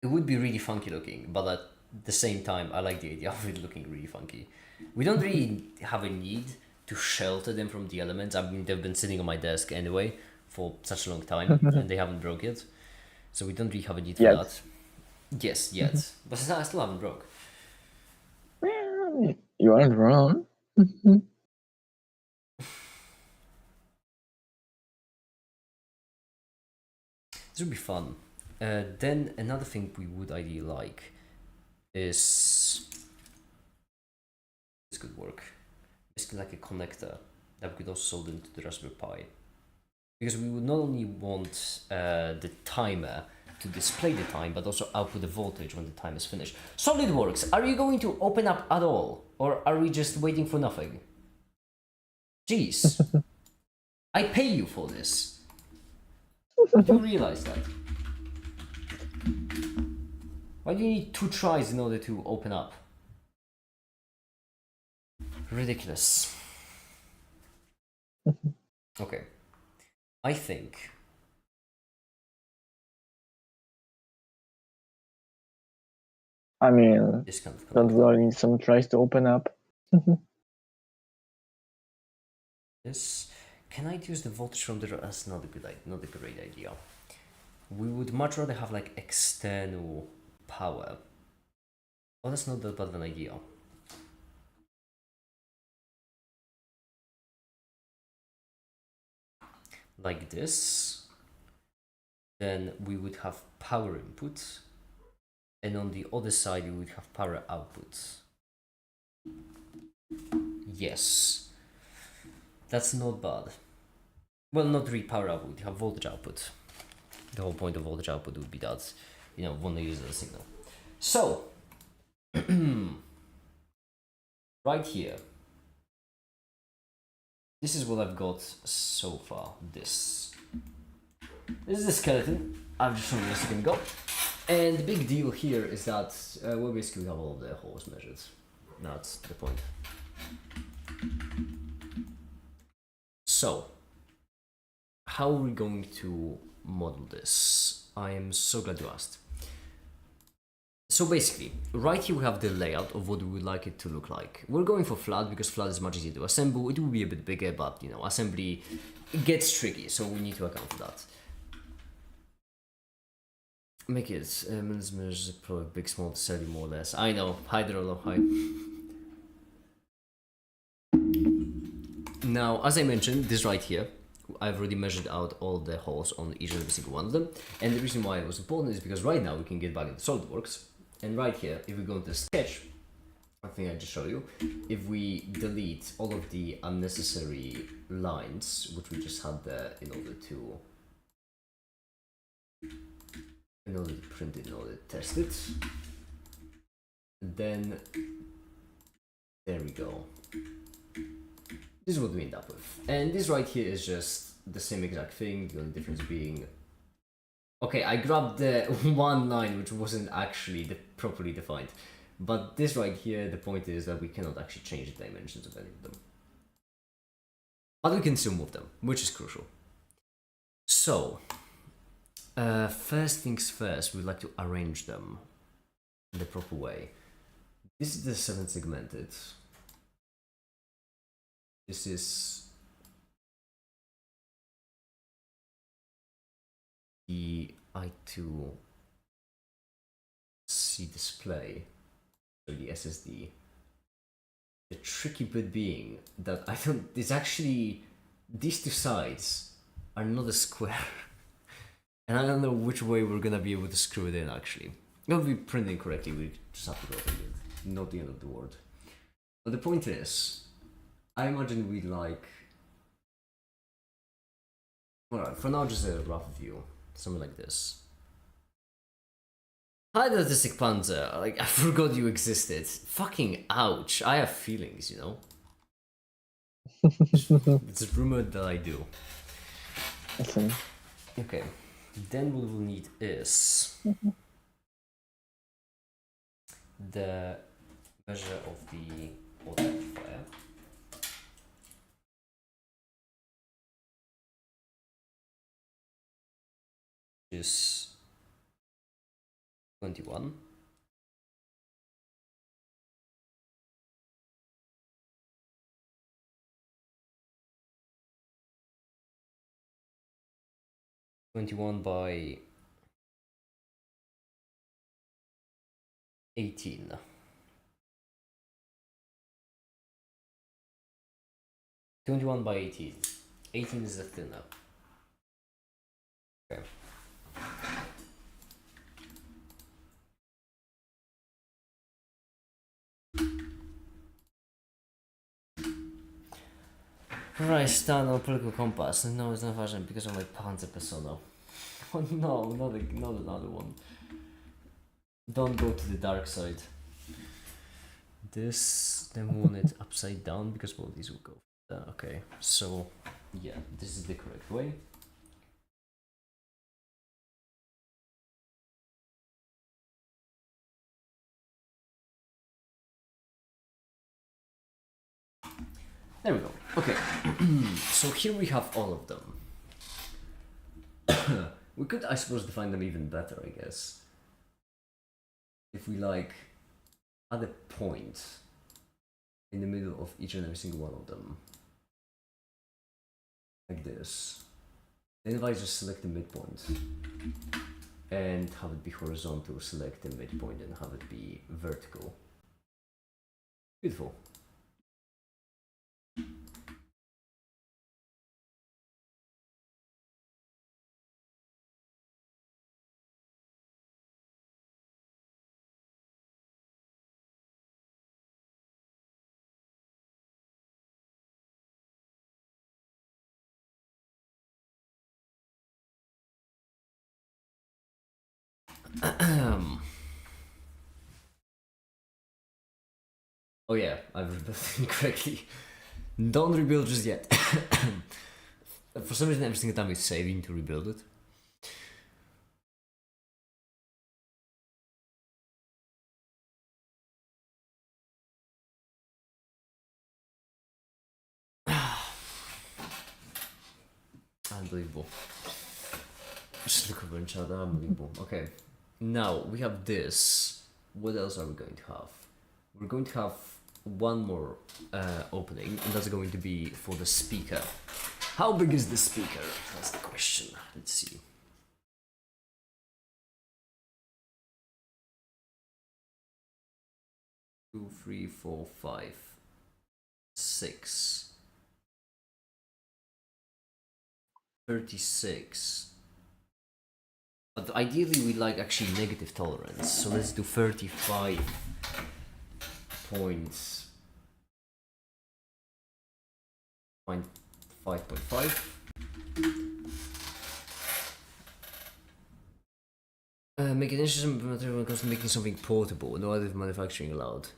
Speaker 1: It would be really funky looking, but the same time, I like the idea of it looking really funky. We don't really have a need to shelter them from the elements. I mean, they've been sitting on my desk anyway for such a long time, and they haven't broke yet. So we don't really have a need for
Speaker 2: Yet.
Speaker 1: that. Yes, yet. But I still haven't broke.
Speaker 2: Well, you aren't wrong.
Speaker 1: This would be fun. Then another thing we would ideally like is this could work. Basically like a connector that we could also solder into the Raspberry Pi. Because we would not only want the timer to display the time, but also output the voltage when the time is finished. SolidWorks, are you going to open up at all? Or are we just waiting for nothing? Jeez. I pay you for this. Do you realize that? Why do you need 2 tries in order to open up? Ridiculous. Okay. I think
Speaker 2: I mean,
Speaker 1: this kind of
Speaker 2: don't
Speaker 1: connector.
Speaker 2: we all need some tries to open up?
Speaker 1: This can I use the voltage from the? That's not a not a great idea. We would much rather have like external power. Oh, that's not that bad of an idea. Like this. Then we would have power input, and on the other side we would have power output. Yes, that's not bad. Well, not really power output, you have voltage output. The whole point of voltage output would be that, you know, when they use the signal. So, right here, this is what I've got so far. This is the skeleton I've just shown you a second ago. And the big deal here is that we basically have all of the holes measured. That's the point. So, how are we going to model this? I am so glad you asked. So basically, right here we have the layout of what we would like it to look like. We're going for flat because flat is much easier to assemble. It will be a bit bigger, but you know, assembly gets tricky, so we need to account for that. Make it minus probably big, small, 30 more or less. I know. Hi Drolo, hi. Now, as I mentioned, this right here, I've already measured out all the holes on each and every single one of them. And the reason why it was important is because right now we can get back into SolidWorks. And right here, if we go into Sketch, I think I just showed you, if we delete all of the unnecessary lines, which we just had there in order to print it, in order to test it, then there we go. This is what we end up with. And this right here is just the same exact thing, the only difference being... Okay, I grabbed the one line which wasn't actually properly defined. But this right here, the point is that we cannot actually change the dimensions of any of them. But we can still move them, which is crucial. So, first things first, we'd like to arrange them in the proper way. This is the 7 segmented. This is the I2C display, so the SSD. The tricky bit being that it's actually, these two sides are not a square. And I don't know which way we're gonna be able to screw it in actually. It'll be printing correctly, we just have to go with it. Not the end of the world. But the point is, I imagine we'd like... Alright, for now just a rough view. Something like this. Hi there, Distic Panzer. Like, I forgot you existed. Fucking ouch. I have feelings, you know? It's rumored that I do.
Speaker 2: Listen.
Speaker 1: Okay. Then what we'll need is... the measure of the identifier. Is 21. 21 by 18. (21 by 18). 18 is the thinner. Okay. Right, stand on political compass. No, it's not fashion because of my Panzer persona. Oh no, not another one. Don't go to the dark side. This, then we want it upside down because both these will go. Okay, so yeah, this is the correct way. There we go. Okay, so here we have all of them. We could, I suppose, define them even better, I guess. If we like add a point in the middle of each and every single one of them. Like this. Then if I just select the midpoint and have it be horizontal, select the midpoint and have it be vertical. Beautiful. Oh yeah, I've rebuilt it incorrectly. Don't rebuild just yet. For some reason, every single time it's saving to rebuild it. Unbelievable. Just look over each other, unbelievable. Okay, now we have this. What else are we going to have? We're going to have one more opening, and that's going to be for the speaker. How big is the speaker? That's the question. Let's see. Two, 3, 4, 5, 6. 36. But ideally we like actually negative tolerance, so let's do 35 points. 5.5. Make an interesting material when it comes to making something portable. No additive manufacturing allowed.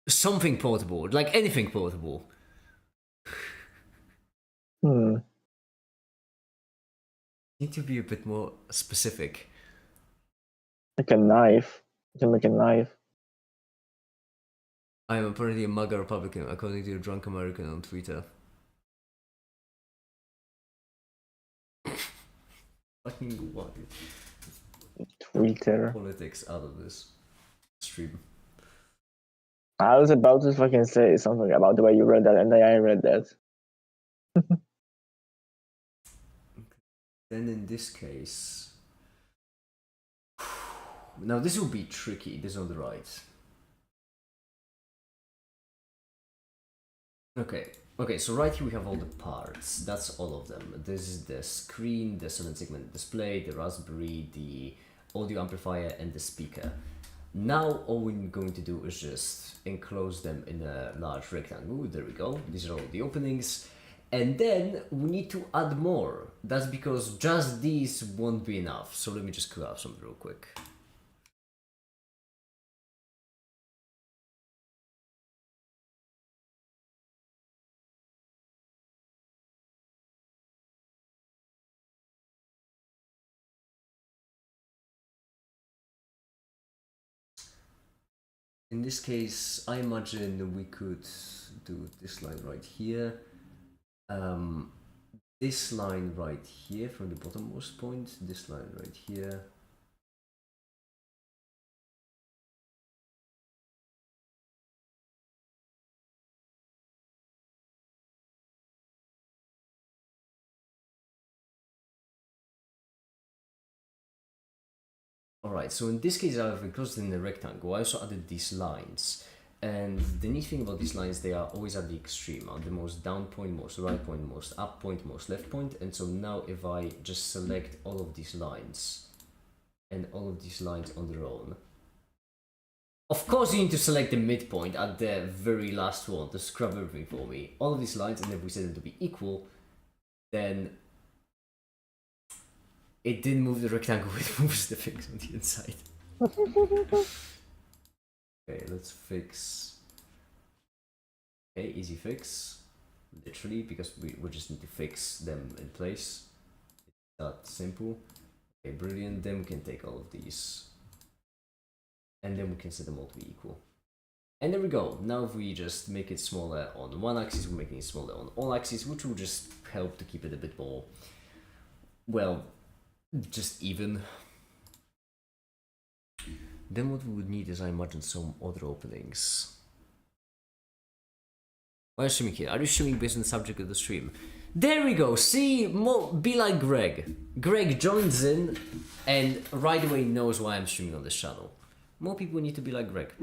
Speaker 1: Something portable, like anything portable. Need to be a bit more specific.
Speaker 2: Like a knife. You can make a knife.
Speaker 1: I am apparently a MAGA Republican, according to a drunk American on Twitter. Fucking what?
Speaker 2: Twitter.
Speaker 1: Politics out of this stream.
Speaker 2: I was about to fucking say something about the way you read that, and then I read that.
Speaker 1: Then in this case... Now this will be tricky, this on the right. Okay, so right here we have all the parts. That's all of them. This is the screen, the 7-segment display, the Raspberry, the audio amplifier, and the speaker. Now all we're going to do is just enclose them in a large rectangle. There we go. These are all the openings. And then we need to add more. That's because just these won't be enough. So let me just collapse them real quick. In this case, I imagine we could do this line right here. This line right here from the bottommost point, this line right here. Alright, so in this case I've enclosed it in a rectangle. I also added these lines. And the neat thing about these lines, they are always at the extreme, at the most down point, most right point, most up point, most left point. And so now if I just select all of these lines and all of these lines on their own, of course you need to select the midpoint at the very last one to scrub everything for me. All of these lines, and if we set them to be equal, then it didn't move the rectangle, it moves the things on the inside. Okay, let's fix. Okay, easy fix. Literally, because we just need to fix them in place. It's that simple. Okay, brilliant. Then we can take all of these. And then we can set them all to be equal. And there we go. Now if we just make it smaller on one axis, we're making it smaller on all axes, which will just help to keep it a bit more, well, just even. Then what we would need is, I imagine, some other openings. What are you assuming here? Are you assuming based on the subject of the stream? There we go! See? Be like Greg. Greg joins in and right away knows why I'm streaming on this channel. More people need to be like Greg.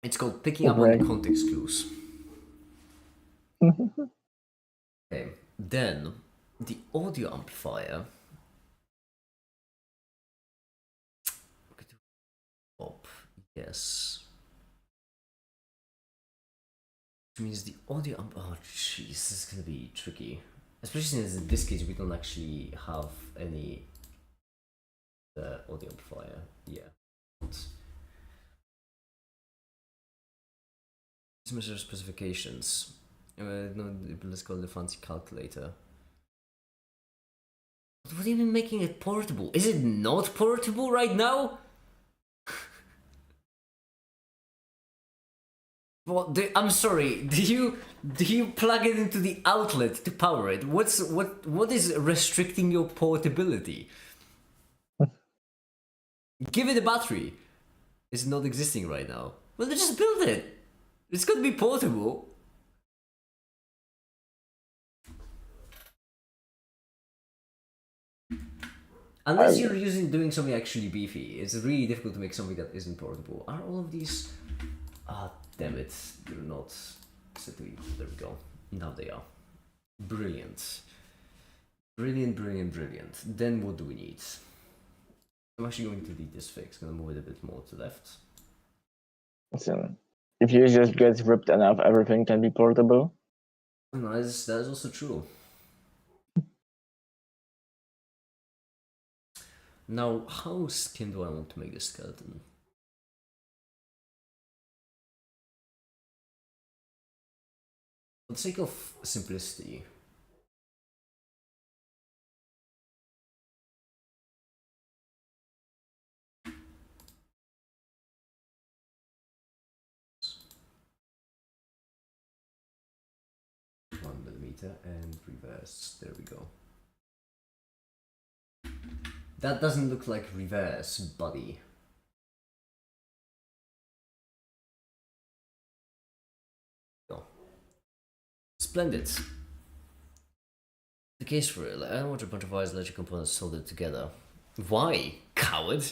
Speaker 1: It's called picking up on context clues. Okay, then the audio amplifier. Yes. Which means the audio oh jeez, this is gonna be tricky. Especially since in this case we don't actually have any audio amplifier. Yeah. Measure specifications. No, let's call it the fancy calculator. What do you mean making it portable? Is it not portable right now? Well, I'm sorry. Do you plug it into the outlet to power it? What is restricting your portability? Give it a battery. It's not existing right now. Well, then just build it. It's gonna be portable. Unless you're doing something actually beefy, it's really difficult to make something that isn't portable. Are all of these? Ah, damn it! They're not set to equal. There we go. Now they are. Brilliant. Brilliant, brilliant, brilliant. Then what do we need? I'm actually going to delete this fix. Gonna move it a bit more to left.
Speaker 2: So, if you just get ripped enough, everything can be portable.
Speaker 1: Nice. That is also true. Now, how skin do I want to make this skeleton? For the sake of simplicity, and reverse. There we go. That doesn't look like reverse, buddy. Go. Splendid. The case for it. I don't want a bunch of isolation components soldered together. Why, coward?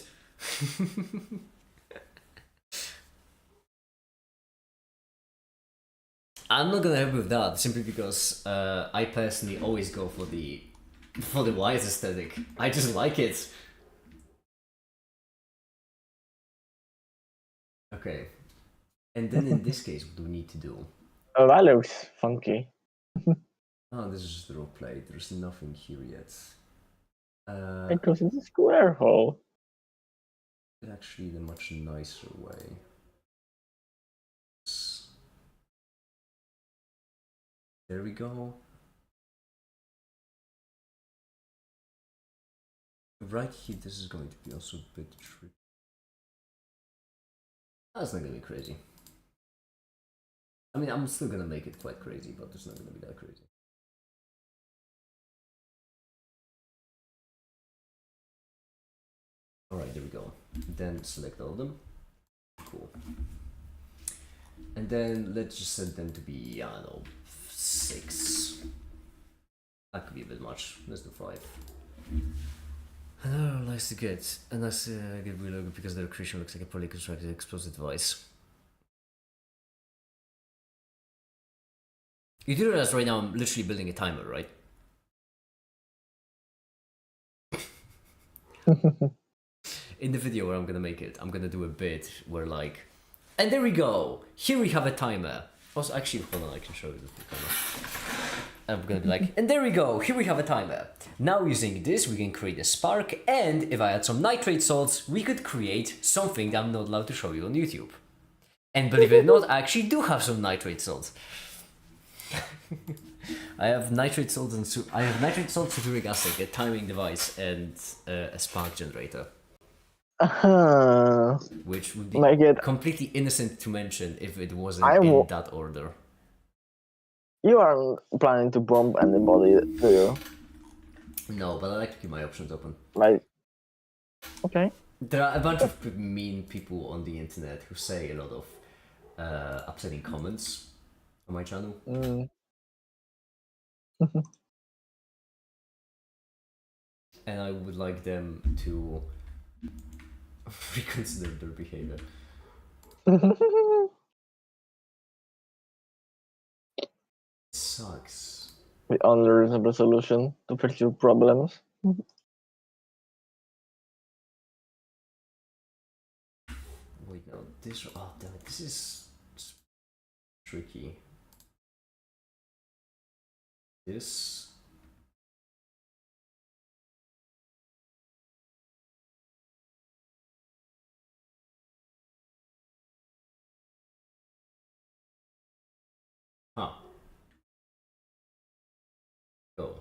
Speaker 1: I'm not gonna help with that simply because I personally always go for the wise aesthetic. I just like it. Okay. And then in this case, what do we need to do?
Speaker 2: Oh, that looks funky.
Speaker 1: Oh, this is just role play. There's nothing here yet.
Speaker 2: It goes in the square hole.
Speaker 1: Actually, the much nicer way. There we go. Right here, this is going to be also a bit tricky. That's not gonna be crazy. I mean, I'm still gonna make it quite crazy, but it's not gonna be that crazy. Alright, there we go. Then select all of them. Cool. And then let's just set them to be, I don't know, 6. That could be a bit much. Let's do 5. Another likes to get a nice get reload because their creation looks like a poorly constructed explosive device. You do realize right now I'm literally building a timer, right? In the video where I'm gonna make it, I'm gonna do a bit where like, and there we go. Here we have a timer. Also, actually, hold on, I can show you the camera. I'm gonna be like, and there we go. Here we have a timer. Now using this, we can create a spark, and if I add some nitrate salts, we could create something that I'm not allowed to show you on YouTube. And believe it or not, I actually do have some nitrate salts. I have nitrate salts and sulfuric acid, a timing device, and a spark generator. Which would be completely innocent to mention if it wasn't in that order.
Speaker 2: You aren't planning to bomb anybody, do you?
Speaker 1: No, but I like to keep my options open.
Speaker 2: Like, okay.
Speaker 1: There are a bunch of mean people on the internet who say a lot of upsetting comments on my channel. And I would like them to reconsider their behavior. It sucks.
Speaker 2: The only reasonable solution to fix your problems.
Speaker 1: Wait, no, this. Oh, damn it, this is tricky. This. Huh. Go.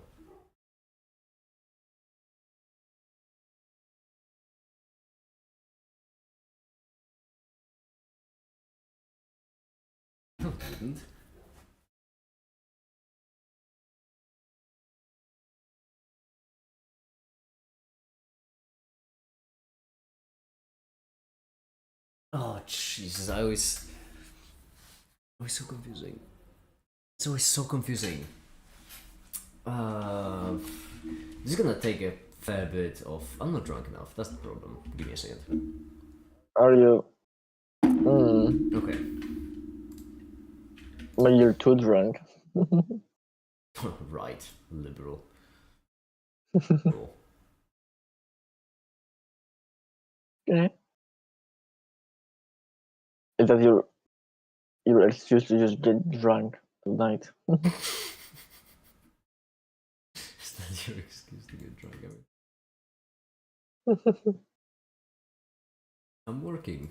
Speaker 1: No, it didn't. Oh, Jesus, always so confusing. It's always so confusing. This is gonna take a fair bit of... I'm not drunk enough, that's the problem. Give me a second.
Speaker 2: Are you?
Speaker 1: Okay.
Speaker 2: But you're too drunk.
Speaker 1: Right, liberal. Cool.
Speaker 2: Okay. Is that your excuse to just get drunk tonight?
Speaker 1: Is that your excuse to get drunk? I'm working.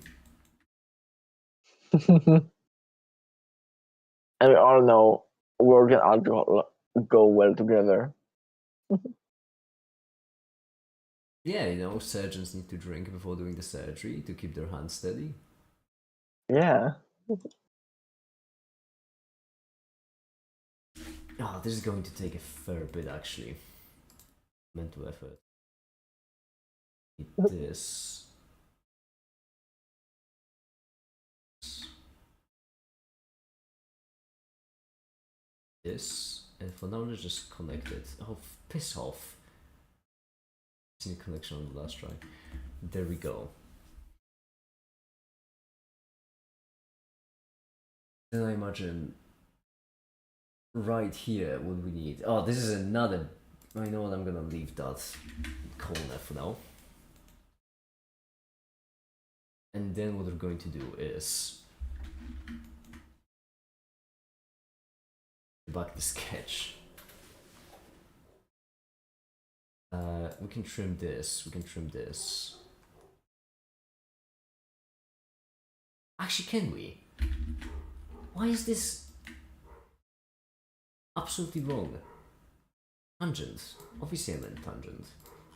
Speaker 2: And we all know work and alcohol go well together.
Speaker 1: Yeah, you know, surgeons need to drink before doing the surgery to keep their hands steady.
Speaker 2: Yeah.
Speaker 1: Oh, this is going to take a fair bit, actually. Mental effort. This. This. And for now, let's just connect it. Oh, piss off. New connection on the last try. There we go. Then I imagine right here what we need. Oh, this is another. I know what, I'm gonna leave that corner for now. And then what we're going to do is back the sketch. We can trim this. We can trim this. Actually, can we? Why is this absolutely wrong? Tangent. Obviously I meant tangent.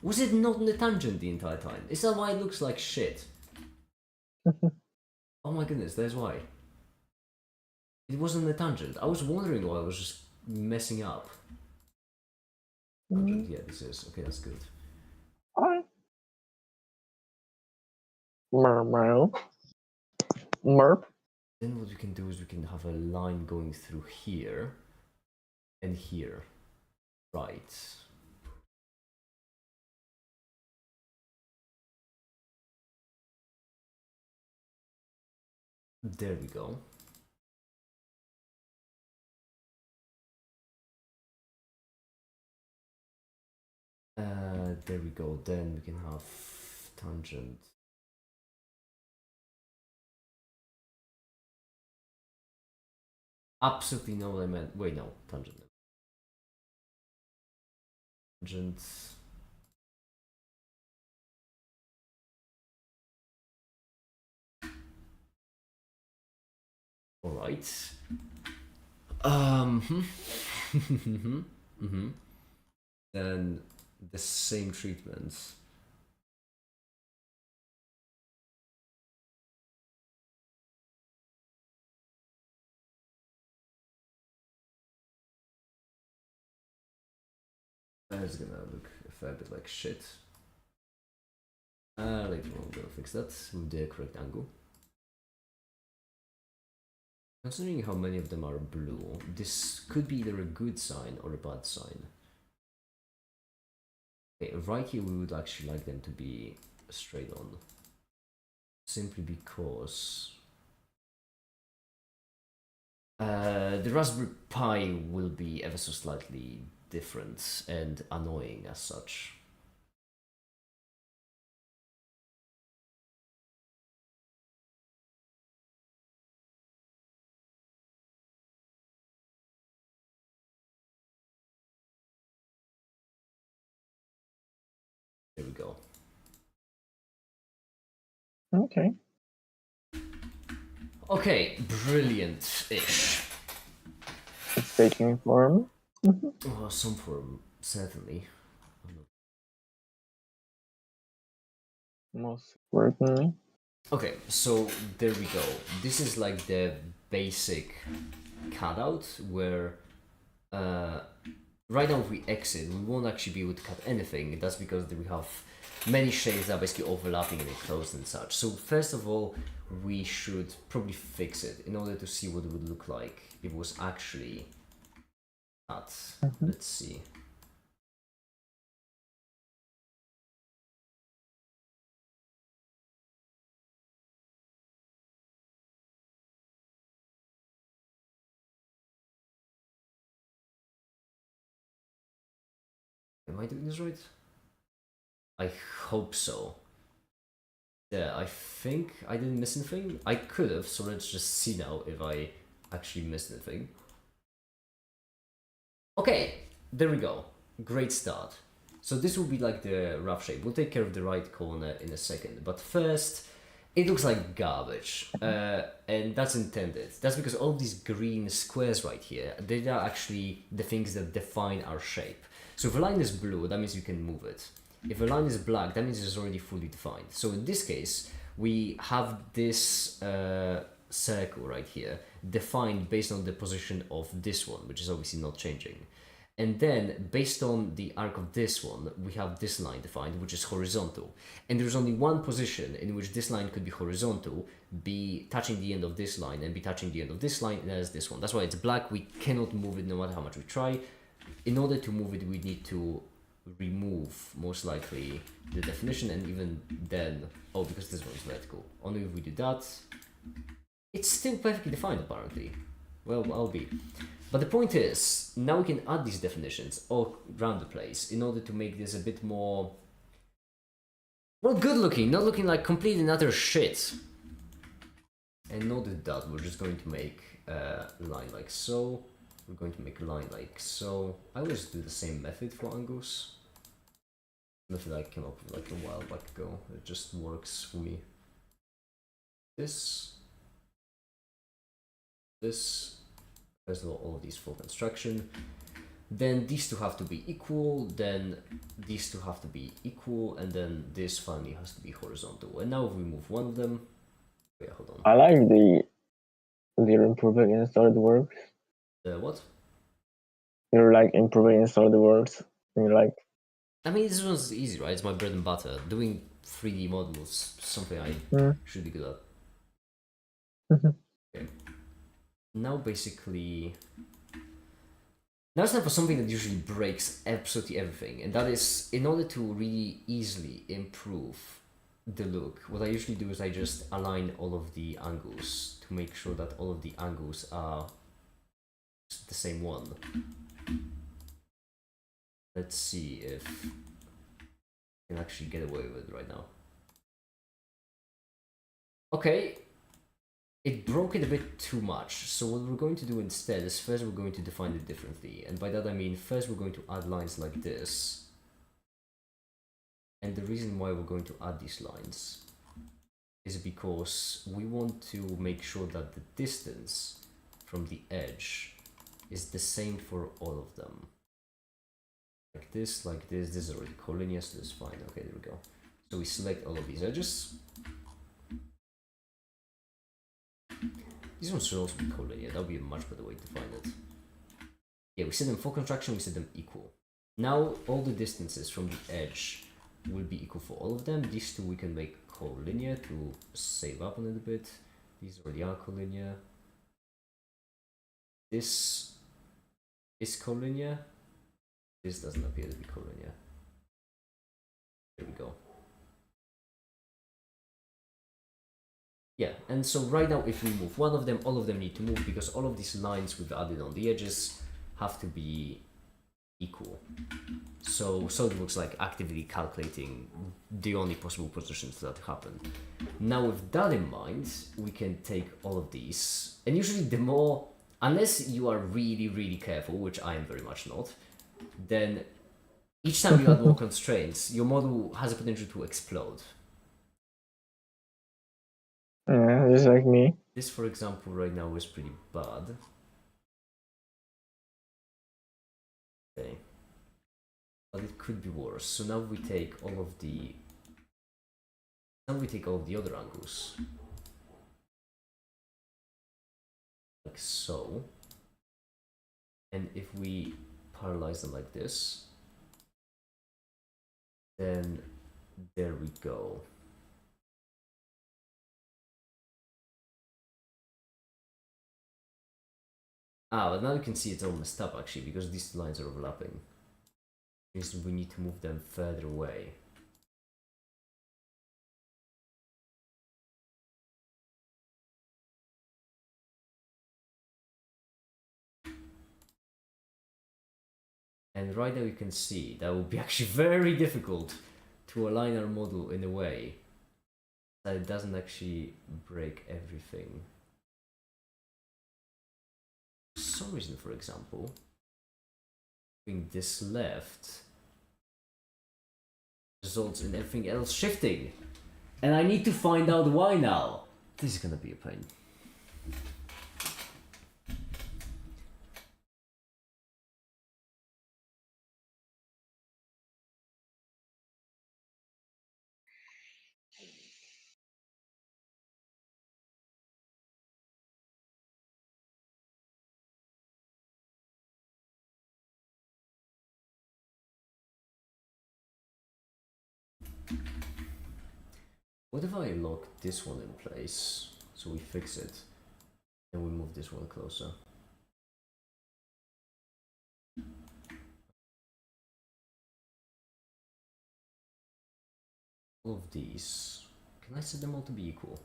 Speaker 1: Was it not in the tangent the entire time? Is that why it looks like shit? Oh my goodness, there's why. It wasn't the tangent. I was wondering why I was just messing up. Tangent, yeah, this is. Okay, that's good.
Speaker 2: Alright. Merp.
Speaker 1: Then what we can do is we can have a line going through here and here. Right. There we go. There we go. Then we can have tangent. Absolutely no element. Wait, no, tangent. Tangent. All right. Then the same treatment. That's gonna look a fair bit like shit. Later on, I'm gonna fix that with the correct angle. Considering how many of them are blue, this could be either a good sign or a bad sign. Okay, right here we would actually like them to be straight on. Simply because the Raspberry Pi will be ever so slightly different and annoying as such. There we go.
Speaker 2: Okay.
Speaker 1: Okay, brilliant-ish.
Speaker 2: It's taking form.
Speaker 1: Oh, some form, certainly.
Speaker 2: Most certainly.
Speaker 1: Okay, so there we go. This is like the basic cutout where right now if we exit, we won't actually be able to cut anything. That's because we have many shapes that are basically overlapping and enclosed and such. So first of all, we should probably fix it in order to see what it would look like if it was actually cut. Let's see. Am I doing this right? I hope so. Yeah, I think I didn't miss anything. I could have, so let's just see now if I actually missed anything. Okay, there we go. Great start. So this will be like the rough shape. We'll take care of the right corner in a second. But first, it looks like garbage. And that's intended. That's because all these green squares right here, they are actually the things that define our shape. So if a line is blue, that means you can move it. If a line is black, that means it's already fully defined. So in this case, we have this circle right here defined based on the position of this one, which is obviously not changing. And then based on the arc of this one, we have this line defined, which is horizontal. And there's only one position in which this line could be horizontal, be touching the end of this line, and be touching the end of this line, and that is this one. That's why it's black. We cannot move it no matter how much we try. In order to move it, we need to remove, most likely, the definition, and even then, oh, because this one is vertical. Only if we do that, it's still perfectly defined, apparently. Well, I'll be. But the point is, now we can add these definitions all around the place in order to make this a bit more, well, good looking, not looking like complete and utter shit. And note that we're just going to make a line like so. We're going to make a line like so. I always do the same method for angles. Method I came up with like a while back ago. It just works for me. This. First of all of these for construction. Then these two have to be equal. Then these two have to be equal, and then this finally has to be horizontal. And now if we move one of them. Wait, hold on.
Speaker 2: I like the improving in SolidWorks.
Speaker 1: What?
Speaker 2: You're like improving in SolidWorks. And you're like,
Speaker 1: I mean, this one's easy, right? It's my bread and butter. Doing 3D models, something I should be good at. Okay. Now basically, now it's time for something that usually breaks absolutely everything, and that is, in order to really easily improve the look, what I usually do is I just align all of the angles to make sure that all of the angles are the same one. Let's see if I can actually get away with it right now. Okay, it broke it a bit too much, so what we're going to do instead is first we're going to define it differently, and by that I mean first we're going to add lines like this. And the reason why we're going to add these lines is because we want to make sure that the distance from the edge is the same for all of them. Like this, this is already collinear, so that's fine. Okay, there we go. So we select all of these edges. These ones should also be collinear, that would be a much better way to find it. Yeah, we set them for contraction, we set them equal. Now all the distances from the edge will be equal for all of them. These two we can make collinear to save up a little bit. These already are collinear. This is collinear. This doesn't appear to be collinear. There we go. Yeah, and so right now if we move one of them, all of them need to move because all of these lines we've added on the edges have to be equal. So SolidWorks like actively calculating the only possible positions for that to happen. Now with that in mind, we can take all of these, and usually the more, unless you are really careful, which I am very much not, then each time you add more constraints, your model has a potential to explode.
Speaker 2: Yeah, just like me.
Speaker 1: This, for example, right now is pretty bad. Okay. But it could be worse. So now we take all of the other angles. Like so. And if we parallelize them like this, then there we go. Ah, but now you can see it's all messed up actually because these lines are overlapping. Means we need to move them further away. And right now you can see that will be actually very difficult to align our model in a way that it doesn't actually break everything. For some reason, for example, doing this left results in everything else shifting. And I need to find out why now. This is gonna be a pain. What if I lock this one in place so we fix it and we move this one closer? All of these, can I set them all to be equal?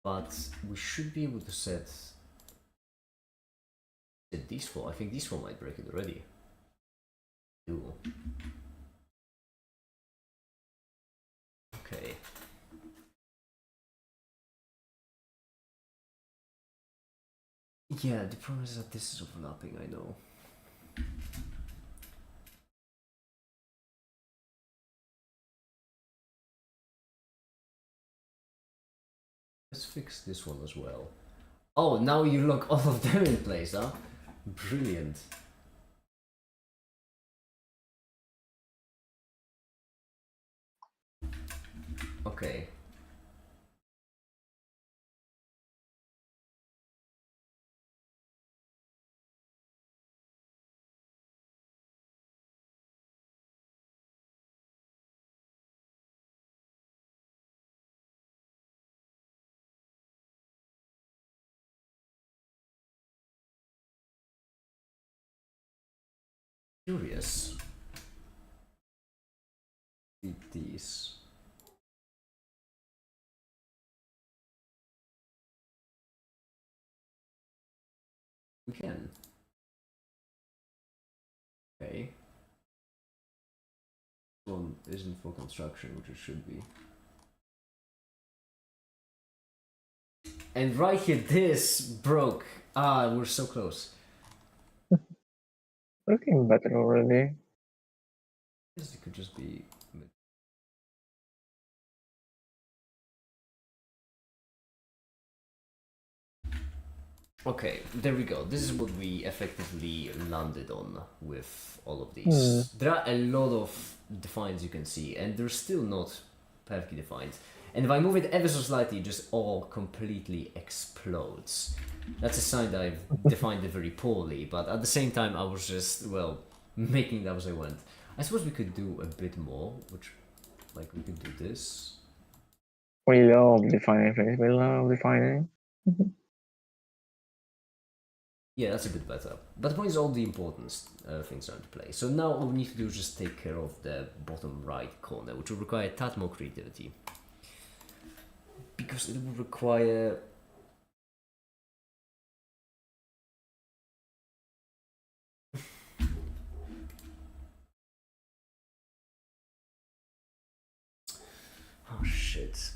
Speaker 1: But we should be able to set these four. I think these four might break it already. Ooh. Okay. Yeah, the problem is that this is overlapping, I know. Let's fix this one as well. Oh, now you lock all of them in place, huh? Brilliant. Okay. curious. Read these. We can. Okay. This one isn't for construction, which it should be. And right here, this broke. Ah, we're so close.
Speaker 2: Looking better already.
Speaker 1: This could just be. Okay, there we go. This is what we effectively landed on with all of these. There are a lot of defines you can see, and they're still not perfectly defined. And if I move it ever so slightly, it just all completely explodes. That's a sign that I've defined it very poorly, but at the same time, I was just, well, making it up as I went. I suppose we could do a bit more, which, like, we could do this.
Speaker 2: We love defining things. We love defining.
Speaker 1: Yeah, that's a bit better. But the point is all the important things are into play. So now all we need to do is just take care of the bottom right corner, which will require a tad more creativity. Because it will require... Oh shit.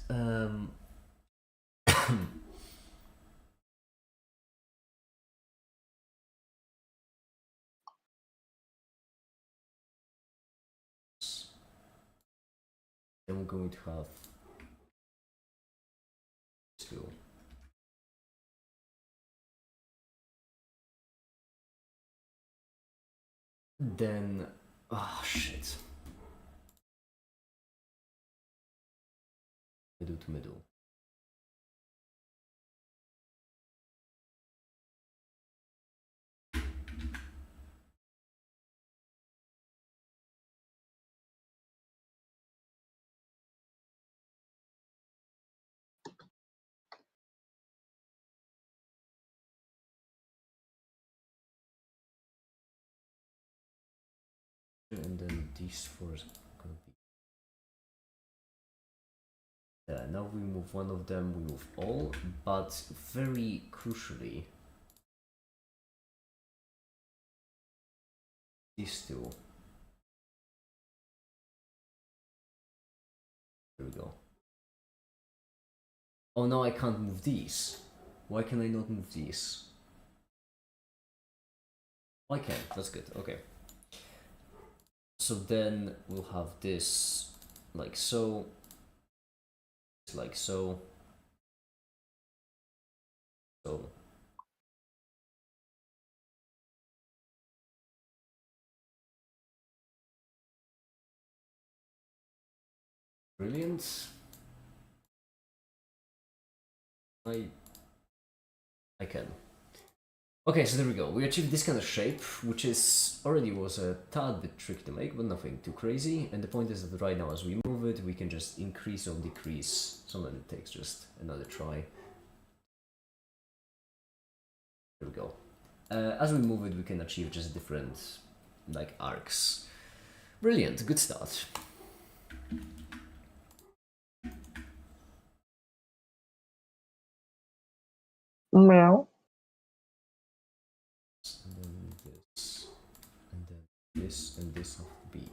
Speaker 1: Then we're going to have two. Then, oh shit. Middle to middle. And then these four is gonna be. Yeah, now we move one of them, we move all, but very crucially, these two. There we go. Oh no, I can't move these. Why can I not move these? I can, that's good, okay. So then we'll have this like so, like so, so. Brilliant. I can. Okay, so there we go. We achieved this kind of shape, which is already was a tad bit tricky to make, but nothing too crazy. And the point is that right now, as we move it, we can just increase or decrease. Sometimes it takes just another try. There we go. As we move it, we can achieve just different, like, arcs. Brilliant, good start.
Speaker 2: Meow.
Speaker 1: And then this, and then this, and this have to be.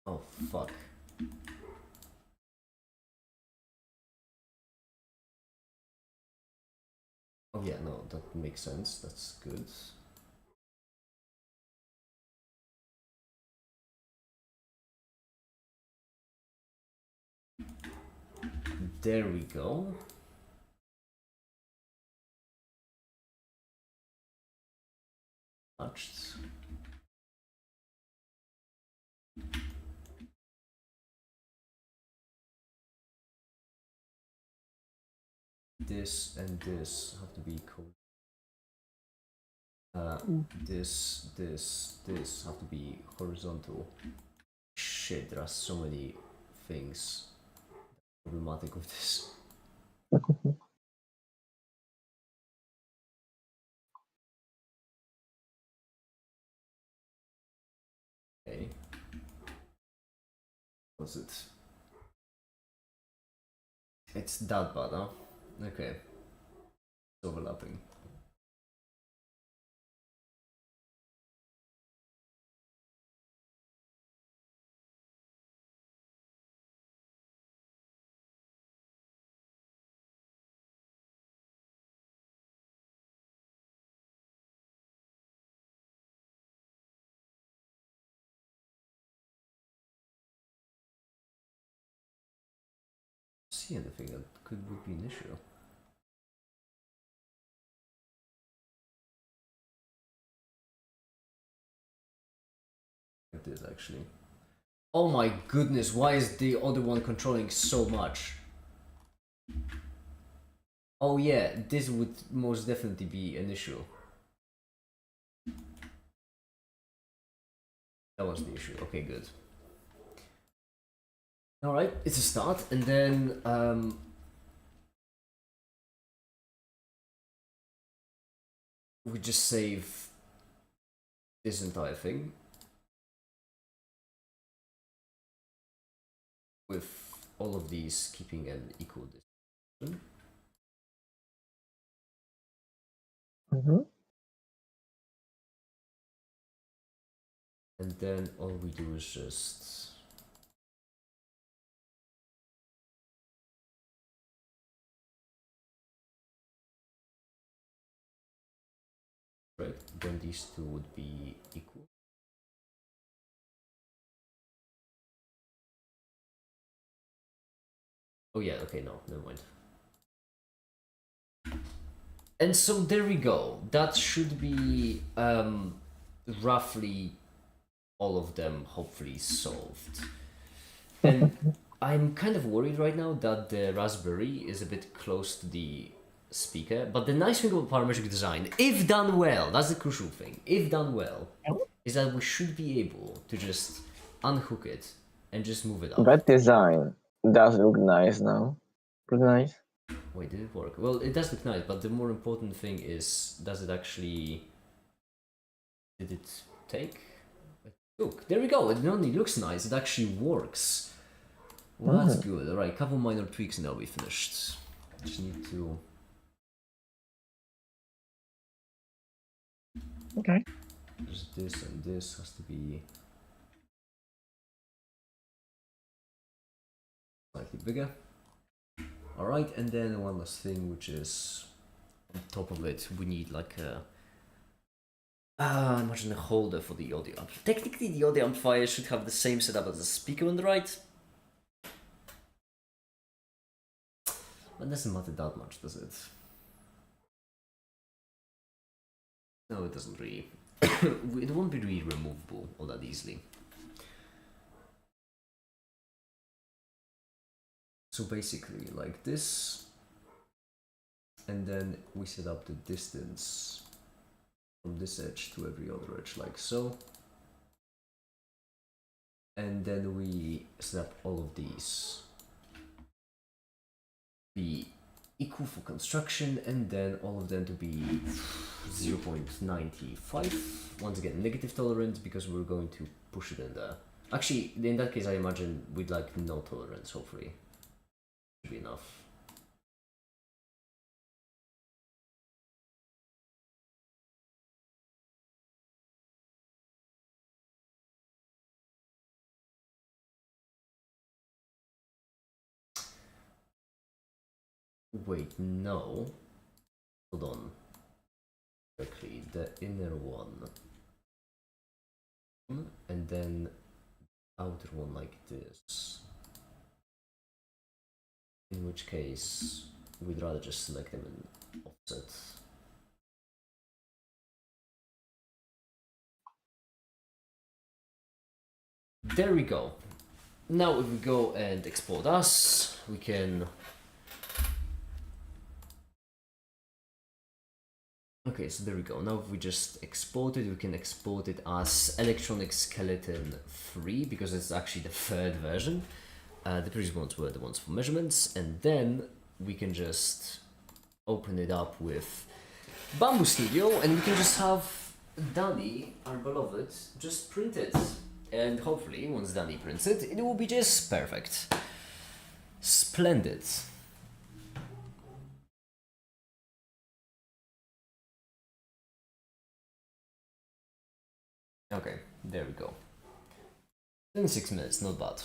Speaker 1: Oh fuck. Oh yeah, no, that makes sense. That's good. There we go. Touched. This and this have to be equal. This have to be horizontal. Shit, there are so many things problematic with this. What's it? It's that bad, huh? Okay. It's overlapping. See anything that would be an issue? It is actually. Oh my goodness, why is the other one controlling so much? Oh yeah, this would most definitely be an issue. That was the issue. Okay, good. Alright, it's a start, and then we just save this entire thing with all of these keeping an equal distance.
Speaker 2: Mm-hmm.
Speaker 1: And then all we do is just right, then these two would be equal. Oh yeah, okay, no, never mind. And so there we go. That should be roughly all of them hopefully solved. And I'm kind of worried right now that the Raspberry is a bit close to the speaker, but the nice thing about parametric design, if done well, that's the crucial thing, if done well, is that we should be able to just unhook it and just move it up.
Speaker 2: That design does look nice now. Pretty nice.
Speaker 1: Wait, did it work? Well, it does look nice, but the more important thing is, does it actually... Did it take? Look, there we go, it not only looks nice, it actually works. Well, that's good. Alright, couple minor tweaks and I'll be finished. Just need to...
Speaker 2: Okay.
Speaker 1: Just this and this has to be... slightly bigger. Alright, and then one last thing, which is... on top of it, we need like a... imagine a holder for the audio amp. Technically, the audio amplifier should have the same setup as the speaker on the right. But it doesn't matter that much, does it? No, it doesn't really. It won't be really removable all that easily. So basically, like this, and then we set up the distance from this edge to every other edge, like so. And then we set up all of these be equal for construction, and then all of them to be 0.95. Once again, negative tolerance because we're going to push it in there. Actually, in that case, I imagine we'd like no tolerance, hopefully. Should be enough. Wait, no. Hold on. Correctly, the inner one. And then outer one like this. In which case, we'd rather just select them in offset. There we go. Now if we go and export us, we can... Okay, so there we go. Now if we just export it, we can export it as Electronic Skeleton 3, because it's actually the third version. The previous ones were the ones for measurements, and then we can just open it up with Bamboo Studio, and we can just have Danny, our beloved, just print it. and hopefully once Danny prints it, it will be just perfect. Splendid. Okay, there we go. 26 minutes, not bad.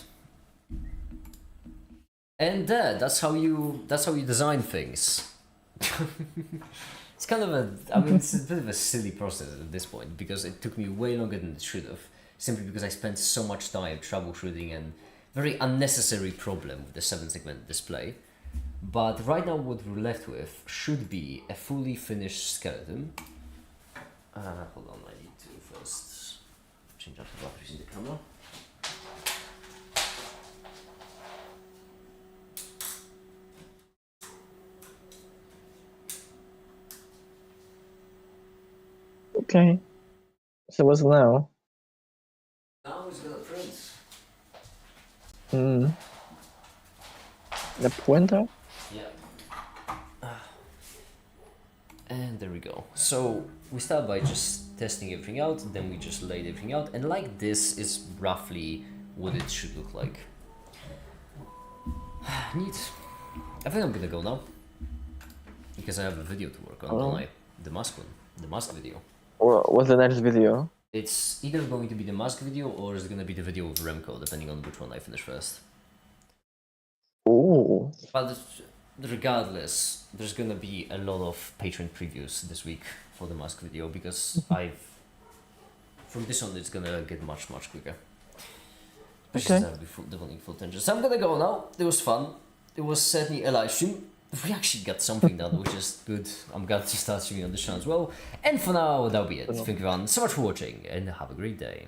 Speaker 1: And that's how you design things. It's kind of it's a bit of a silly process at this point because it took me way longer than it should have, simply because I spent so much time troubleshooting and very unnecessary problem with the 7-segment display. But right now what we're left with should be a fully finished skeleton. Hold on, I need to first change up the batteries in the camera.
Speaker 2: Okay. So what's now?
Speaker 1: Now it's gonna print.
Speaker 2: Hmm. The pointer?
Speaker 1: Yeah. And there we go. So we start by just testing everything out, then we just laid everything out, and like this is roughly what it should look like. Neat. I think I'm gonna go now. Because I have a video to work on, don't I? The mask one. The mask video.
Speaker 2: Or what's the next video?
Speaker 1: It's either going to be the mask video or it's gonna be the video with Remco, depending on which one I finish first.
Speaker 2: Ooh.
Speaker 1: But regardless, there's gonna be a lot of patron previews this week for the mask video because from this on it's gonna get much quicker.
Speaker 2: Okay.
Speaker 1: Devoting full attention. So I'm gonna go now. It was fun. It was certainly a live stream. We actually got something done, which is good. I'm glad to start streaming on this channel as well. And for now, that'll be it. Thank you everyone so much for watching and have a great day.